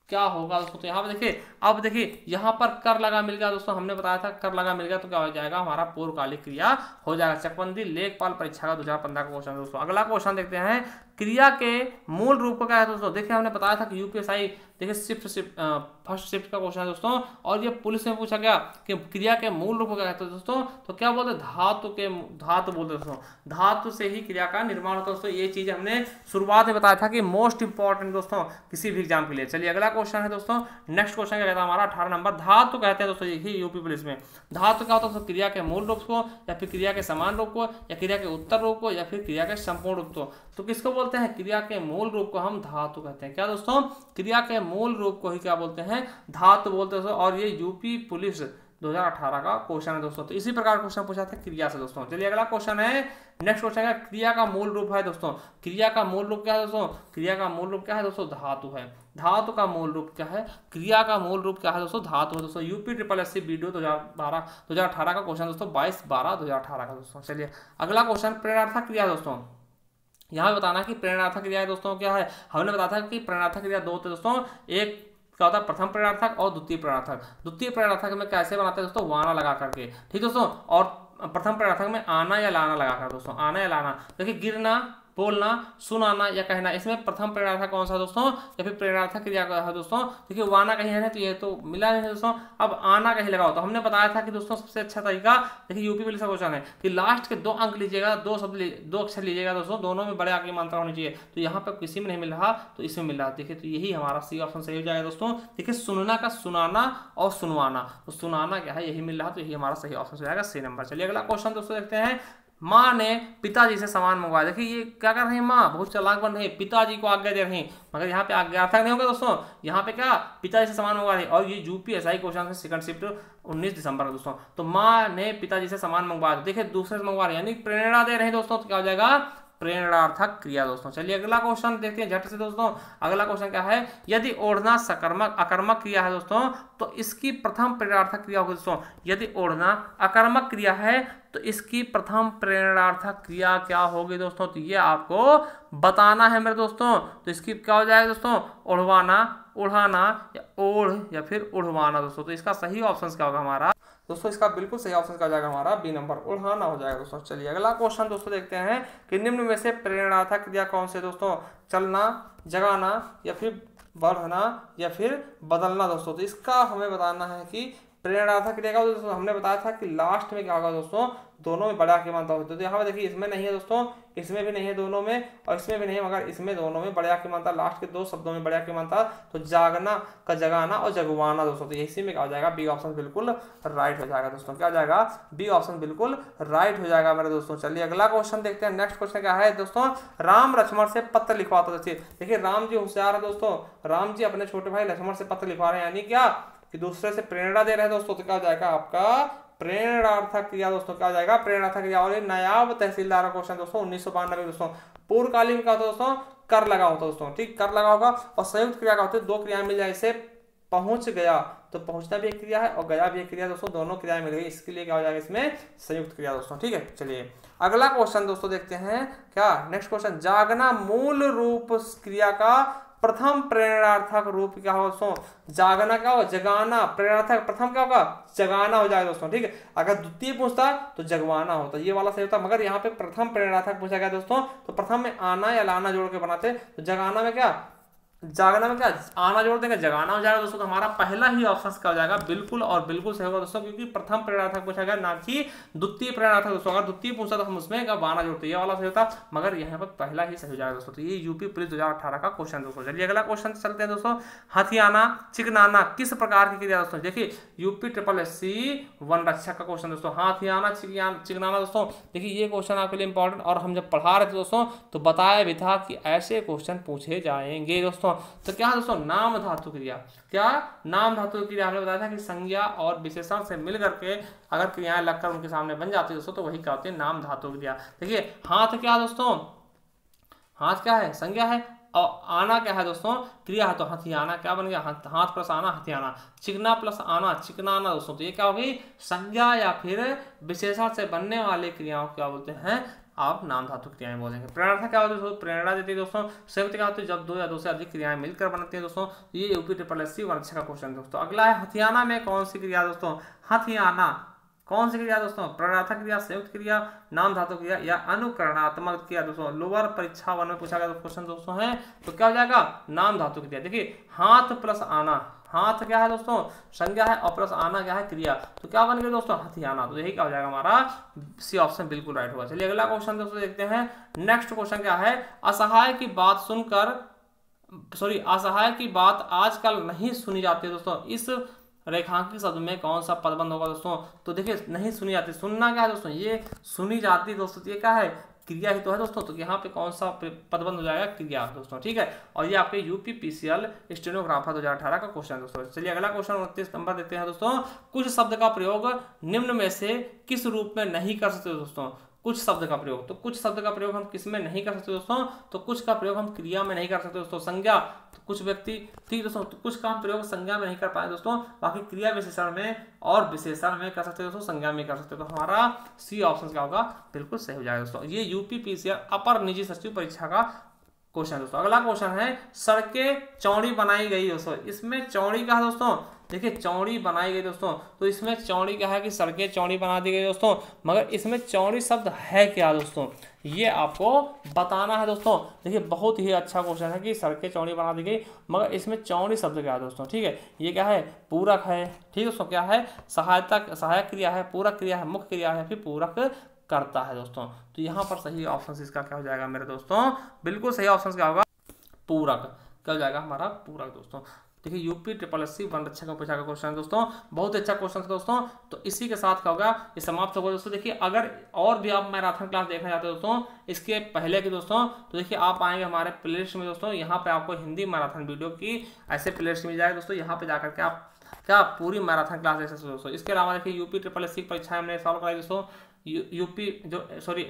क्या होगा दोस्तों। तो यहाँ पे देखिए, अब देखिए यहाँ पर कर लगा मिल गया दोस्तों, हमने बताया था कर लगा मिल गया, तो क्या हो जाएगा हमारा पूर्वकालिक क्रिया हो जाएगा। चकबंदी लेखपाल परीक्षा का 2015 का क्वेश्चन दोस्तों। अगला क्वेश्चन देखते हैं, क्रिया के मूल रूप को क्या है दोस्तों। देखिए हमने बताया था कि UPSI देखिए फर्स्ट शिफ्ट का क्वेश्चन है दोस्तों, और ये पुलिस में पूछा गया कि क्रिया के मूल रूप को क्या कहते हैं दोस्तों, तो क्या बोलते हैं, धातु बोलते हैं दोस्तों, धातु से ही क्रिया का निर्माण होता है दोस्तों। ये चीज हमने शुरुआत में बताया था कि मोस्ट इंपॉर्टेंट दोस्तों किसी भी एग्जाम के लिए। चलिए अगला क्वेश्चन है दोस्तों, नेक्स्ट क्वेश्चन क्या कहता है हमारा 18 नंबर, धातु कहते हैं दोस्तों, यही यूपी पुलिस में धातु क्या होता है दोस्तों, क्रिया के मूल रूप को, या फिर क्रिया के समान रूप को, या क्रिया के उत्तर रूप को, या फिर क्रिया के संपूर्ण रूप को। तो किसको बोलते हैं, क्रिया के मूल रूप को हम धातु कहते हैं। क्या दोस्तों, क्रिया के मूल रूप को ही क्या बोलते हैं, धातु बोलते हैं। और ये यूपी पुलिस 2018 का क्वेश्चन है दोस्तों। तो इसी प्रकार क्वेश्चन पूछा था क्रिया से दोस्तों। चलिए अगला क्वेश्चन है, नेक्स्ट क्वेश्चन है क्रिया का मूल रूप है दोस्तों। क्रिया का मूल रूप क्या है दोस्तों? क्रिया का मूल रूप क्या है दोस्तों? धातु है। धातु का मूल रूप क्या है? क्रिया का मूल रूप क्या है दोस्तों? धातु है दोस्तों। UPSSC वीडियो 2018 का क्वेश्चन दोस्तों, 22/12/2018 का दोस्तों। चलिए अगला क्वेश्चन प्रेरणार्थक क्रिया दोस्तों। यहाँ बताना कि प्रेरणार्थक क्रिया दोस्तों क्या है। हमने बताया था कि प्रेरणार्थक क्रिया दो थे दोस्तों, एक क्या होता है प्रथम प्रेरणार्थक और द्वितीय प्रेरणार्थक। द्वितीय प्रेरणार्थक में कैसे बनाते हैं दोस्तों? वाना लगा करके, ठीक दोस्तों। और प्रथम प्रेरणार्थक में आना या लाना लगाकर दोस्तों, आना या लाना। देखिए गिरना, बोलना, सुनाना या कहना, इसमें प्रथम प्रेरणार्थक कौन सा दोस्तों? या फिर प्रेरणार्थक क्रिया का है दोस्तों। देखिए वाना कहीं है तो ये तो मिला नहीं है दोस्तों। अब आना कहीं लगाओ तो हमने बताया था कि दोस्तों सबसे अच्छा तरीका, देखिए यूपी पुलिस का क्वेश्चन है कि लास्ट के 2 अंक लीजिएगा, 2 अक्षर लीजिएगा दोस्तों, दोनों में बड़े आगे मात्रा होनी चाहिए। तो यहाँ पे किसी में नहीं मिल रहा तो इसमें मिल रहा। देखिए तो यही हमारा सी ऑप्शन सही हो जाएगा दोस्तों। देखिए सुनना का सुनाना और सुनवाना, तो सुनाना क्या है, यही मिल रहा, तो यही हमारा सही ऑप्शन हो जाएगा, सी नंबर। चलिए अगला क्वेश्चन दोस्तों देखते हैं। माँ ने पिताजी से सामान मंगवाया। देखिए ये क्या कर रही है, माँ बहुत चालाक बन रही है, पिताजी को आज्ञा दे रही है, मगर यहाँ पे आज्ञार्थक नहीं होगा दोस्तों। यहाँ पे क्या, पिताजी से सामान मंगवा रही है। और ये UPSI क्वेश्चन है, सेकंड शिफ्ट 19 दिसंबर का दोस्तों। तो माँ ने पिताजी से सामान मंगवाया, देखिए दूसरे से मंगवा रही है, यानी प्रेरणा दे रहे हैं दोस्तों। तो क्या हो जाएगा? प्रेरणार्थक क्रिया दोस्तों। चलिए अगला क्वेश्चन देखते हैं झट से दोस्तों। अगला क्वेश्चन क्या है, यदि ओढ़ना सकर्मक अकर्मक क्रिया है दोस्तों, तो इसकी प्रथम प्रेरणार्थक क्रिया होगी दोस्तों। यदि ओढ़ना अकर्मक क्रिया है तो इसकी प्रथम प्रेरणार्थक क्रिया क्या होगी दोस्तों? तो ये आपको बताना है मेरे दोस्तों। तो इसकी क्या हो जाएगा दोस्तों? ओढ़वाना, ओढ़ाना या ओढ़ या फिर उड़वाना दोस्तों। तो इसका सही ऑप्शन क्या होगा हमारा दोस्तों? इसका बिल्कुल सही ऑप्शन क्या हो जाएगा हमारा? बी नंबर, उड़ाना हो जाएगा दोस्तों। चलिए अगला क्वेश्चन दोस्तों देखते हैं कि निम्न में से प्रेरणार्थक क्रिया कौन से दोस्तों? चलना, जगाना या फिर बढ़ना या फिर बदलना दोस्तों। तो इसका हमें बताना है कि प्रेरणार्थक क्रिया का दोस्तों हमने बताया था कि लास्ट में क्या होगा दोस्तों? दोनों में बड़ा की मात्रा होती है। तो यहाँ पे देखिए इसमें नहीं है दोस्तों, इसमें भी नहीं है दोनों में, और इसमें भी नहीं है, मगर इसमें दोनों में बड़ा की मात्रा, लास्ट के 2 शब्दों में बड़ा की मात्रा। तो जागना का जगाना और जगवाना दोस्तों। तो इसी में क्या हो जाएगा? बी ऑप्शन बिल्कुल राइट हो जाएगा दोस्तों। क्या हो जाएगा? बी ऑप्शन बिल्कुल राइट हो जाएगा मेरे दोस्तों। चलिए अगला क्वेश्चन देखते हैं। नेक्स्ट क्वेश्चन क्या है दोस्तों? राम लक्ष्मण से पत्र लिखवाता। देखिए राम जी होशियार है दोस्तों, राम जी अपने छोटे भाई लक्ष्मण से पत्र लिखवा रहे हैं, यानी क्या कि दूसरे से प्रेरणा दे रहे हैं दोस्तों। तो क्या हो जाएगा आपका? प्रेरणार्थक क्रिया दोस्तों। क्या हो जाएगा? प्रेरणार्थक क्रिया। और ये नायाब तहसीलदार का क्वेश्चन दोस्तों 1992 दोस्तों। पूर्वकालीन का दोस्तों कर लगा होता दोस्तों, ठीक, कर लगा होगा। और संयुक्त क्रिया का होता है 2 क्रियाएं मिल जाए, इसे पहुंच गया, तो पहुंचना भी एक क्रिया है और गया भी एक क्रिया दोस्तों, दोनों क्रियाएं मिल गई, इसके लिए क्या हो जाएगा इसमें? संयुक्त क्रिया दोस्तों। ठीक है, चलिए अगला क्वेश्चन दोस्तों देखते हैं। क्या नेक्स्ट क्वेश्चन, जागना मूल रूप क्रिया का प्रथम प्रेरणार्थक रूप क्या होगा दोस्तों? जागना क्या होगा? जगाना। प्रेरणार्थक प्रथम क्या होगा? जगाना हो जाएगा दोस्तों। ठीक है, अगर द्वितीय पूछता तो जगवाना होता, ये वाला सही होता, मगर यहाँ पे प्रथम प्रेरणार्थक पूछा गया दोस्तों। तो प्रथम में आना या लाना जोड़ के बनाते, तो जगाना में क्या, जागना में क्या आना जोड़ देंगे, जगाना हो जाएगा दोस्तों। तो हमारा पहला ही ऑप्शन क्या हो जाएगा? बिल्कुल और बिल्कुल सही होगा दोस्तों, क्योंकि प्रथम प्रेरणार्थक पूछा गया, ना कि द्वितीय प्रेरणार्थक दोस्तों। अगर द्वितीय पूछा तो हम उसमें क्या बाना जोड़ते, ये वाला सही होता, मगर यहाँ पर पहला ही सही हो जाएगा दोस्तों। तो ये यूपी पुलिस 2018 का क्वेश्चन दोस्तों। चलिए अगला क्वेश्चन चलते हैं दोस्तों। हथियाना, चिकनाना किस प्रकार की क्रिया दोस्तों? देखिए UPSSC वन रक्षक का क्वेश्चन दोस्तों। हाथियाना, चिकनाना दोस्तों, देखिए ये क्वेश्चन आपके लिए इंपॉर्टेंट, और हम जब पढ़ा रहे थे दोस्तों तो बताया भी था कि ऐसे क्वेश्चन पूछे जाएंगे दोस्तों। तो क्या दोस्तों? नाम धातु क्रिया। क्या नाम धातु क्रिया? हमने बताया था कि संज्ञा और विशेषण से मिल करके अगर क्रियाएं लगकर उनके सामने बन जाती है दोस्तों, तो वही क्या होती है? नाम धातु क्रिया। देखिए हाथ क्या दोस्तों? हाथ क्या है? संज्ञा है। और आना क्या है दोस्तों? क्रिया है। तो हथियाना क्या बन गया? हाथ प्लस आना हथियाना। चिकना प्लस आना चिकनाना दोस्तों। तो ये क्या होगी? संज्ञा या फिर विशेषण से बनने वाले क्रियाओं क्या बोलते हैं? आप नाम धातु क्रियाएं बोलेंगे। प्रेरणा क्या होती है दोस्तों? प्रेरणा देती है दोस्तों। संयुक्त क्या होती है? जब 2 या 2 से अधिक क्रियाएं मिलकर बनती है दोस्तों। ये UPSSC वर्ष का क्वेश्चन दोस्तों। अगला है हथियाना में कौन सी क्रिया दोस्तों? हथियाना कौन सी क्रिया दोस्तों? प्रेरणार्थक क्रिया, संयुक्त क्रिया, नाम धातु क्रिया या अनुकरणात्मक क्रिया दोस्तों। लोअर परीक्षा 1 में पूछा गया क्वेश्चन दोस्तों है, तो क्या हो जाएगा? नाम धातु क्रिया। देखिए हाथ प्लस आना, हाथ क्या है दोस्तों? संज्ञा है, और प्लस आना क्या है? क्रिया। तो क्या बन गया दोस्तों? हथियाना। तो यही क्या हो जाएगा हमारा? सी ऑप्शन बिल्कुल राइट होगा। चलिए अगला क्वेश्चन दोस्तों देखते हैं। नेक्स्ट क्वेश्चन क्या है? असहाय की बात सुनकर, असहाय की बात आजकल नहीं सुनी जाती है दोस्तों। इस रेखांकित शब्द में कौन सा पदबंध होगा दोस्तों? तो देखिए नहीं सुनी जाती, सुनना क्या है दोस्तों? ये सुनी जाती दोस्तों। ये क्या है? क्रिया ही तो है दोस्तों, तो यहाँ पे कौन सा पद बंद हो जाएगा, क्रिया दोस्तों, ठीक है। और ये आपके यूपीपीसीएल स्टेनोग्राफर 2018 का क्वेश्चन दोस्तों। चलिए अगला क्वेश्चन 29 नंबर देते हैं दोस्तों। कुछ शब्द का प्रयोग निम्न में से किस रूप में नहीं कर सकते दोस्तों। कुछ शब्द का प्रयोग, तो कुछ शब्द का प्रयोग हम किस में नहीं कर सकते दोस्तों, तो कुछ का प्रयोग हम क्रिया में नहीं कर सकते दोस्तों। संज्ञा, तो कुछ व्यक्ति, ठीक दोस्तों, तो कुछ का हम प्रयोग संज्ञा में नहीं कर पाए दोस्तों, बाकी क्रिया विशेषण में और विशेषण में कर सकते दोस्तों, संज्ञा में कर सकते। तो हमारा सी ऑप्शन क्या होगा, बिल्कुल सही हो जाएगा दोस्तों। ये यूपीपीसीएल अपर निजी सचिव परीक्षा का क्वेश्चन दोस्तों। अगला क्वेश्चन है सड़कें चौड़ी बनाई गई दोस्तों। इसमें चौड़ी का है दोस्तों, देखिए चौड़ी बनाई गई दोस्तों, तो इसमें चौड़ी क्या है कि सड़कें चौड़ी बना दी गई दोस्तों, मगर इसमें चौड़ी शब्द है क्या दोस्तों, ये आपको बताना है दोस्तों। देखिए बहुत ही अच्छा क्वेश्चन है कि सड़कें चौड़ी बना दी गई, मगर इसमें चौड़ी शब्द क्या है दोस्तों, ठीक है। ये क्या है, पूरक है, ठीक दोस्तों, क्या है, सहायक क्रिया है, पूरक क्रिया है, मुख्य क्रिया है, फिर पूरक करता है दोस्तों। तो यहाँ पर सही ऑप्शन इसका क्या हो जाएगा मेरे दोस्तों, बिल्कुल सही ऑप्शन क्या होगा, पूरक। क्या हो जाएगा हमारा, पूरक दोस्तों। देखिए यूपी SSC वन रक्षा का पूछा का क्वेश्चन है दोस्तों, बहुत अच्छा क्वेश्चन था दोस्तों। तो इसी के साथ क्या होगा, ये समाप्त होगा दोस्तों। देखिए अगर और भी आप मैराथन क्लास देखना चाहते हो दोस्तों, इसके पहले की दोस्तों, तो देखिए आप आएंगे हमारे प्लेलिस्ट में दोस्तों, यहाँ पे आपको हिंदी मैराथन वीडियो की ऐसे प्लेलिस्ट मिल जाएगा दोस्तों। यहाँ पे जाकर के आप क्या पूरी मैराथन क्लास देख सकते हो दोस्तों। इसके अलावा देखिए यूपी SSC परीक्षाएं हमने सॉल्व कराई दोस्तों, यूपी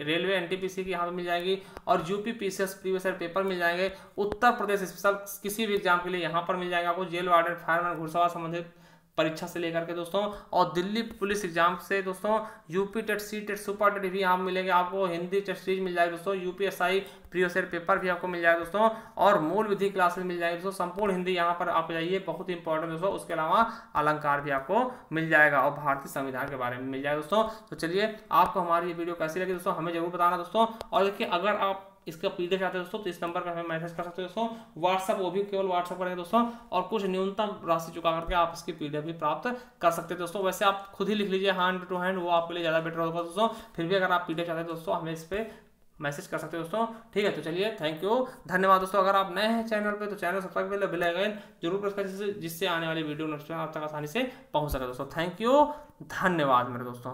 रेलवे एनटीपीसी की यहाँ पे मिल जाएगी, और UP PCS previous year paper मिल जाएंगे। उत्तर प्रदेश स्पेशल किसी भी एग्जाम के लिए यहाँ पर मिल जाएगा आपको, जेल वार्डन, फायरमैन, घुड़सवार संबंधित परीक्षा से लेकर के दोस्तों, और दिल्ली पुलिस एग्जाम से दोस्तों UP TET, C TET, super TET भी यहाँ मिलेंगे आपको। हिंदी टेस्ट सीरीज मिल जाएगी दोस्तों, यूपीएसआई प्रीवियस ईयर पेपर भी आपको मिल जाएगा दोस्तों, और मूल विधि क्लासेस मिल जाएगी दोस्तों। संपूर्ण हिंदी यहाँ पर आप जाइए, बहुत इंपॉर्टेंट दोस्तों। उसके अलावा अलंकार भी आपको मिल जाएगा, और भारतीय संविधान के बारे में मिल जाएगा दोस्तों। तो चलिए आपको हमारी ये वीडियो कैसी लगी दोस्तों, हमें जरूर बताना दोस्तों। और देखिए अगर आप इसका पीडीएफ चाहते हैं दोस्तों, तो इस नंबर पर हमें मैसेज कर सकते हो दोस्तों, व्हाट्सएप, वो भी केवल व्हाट्सएप करेंगे दोस्तों, और कुछ न्यूनतम राशि चुका करके आप इसकी पीडीएफ भी प्राप्त कर सकते हैं दोस्तों। वैसे आप खुद ही लिख लीजिए हैंड टू हैंड, वो आपके लिए ज़्यादा बेटर होगा दोस्तों। फिर भी अगर आप पीडीएफ चाहते हैं दोस्तों, हमें इस पर मैसेज कर सकते हो दोस्तों, ठीक है। तो चलिए थैंक यू, धन्यवाद दोस्तों। अगर आप नए हैं चैनल पे, तो चैनल सब्सक्राइब बेल आइकन जरूर प्रेस करें, जिससे आने वाली वीडियो नोटिफिकेशन आप तक आसानी से पहुंच सके दोस्तों। थैंक यू, धन्यवाद मेरे दोस्तों।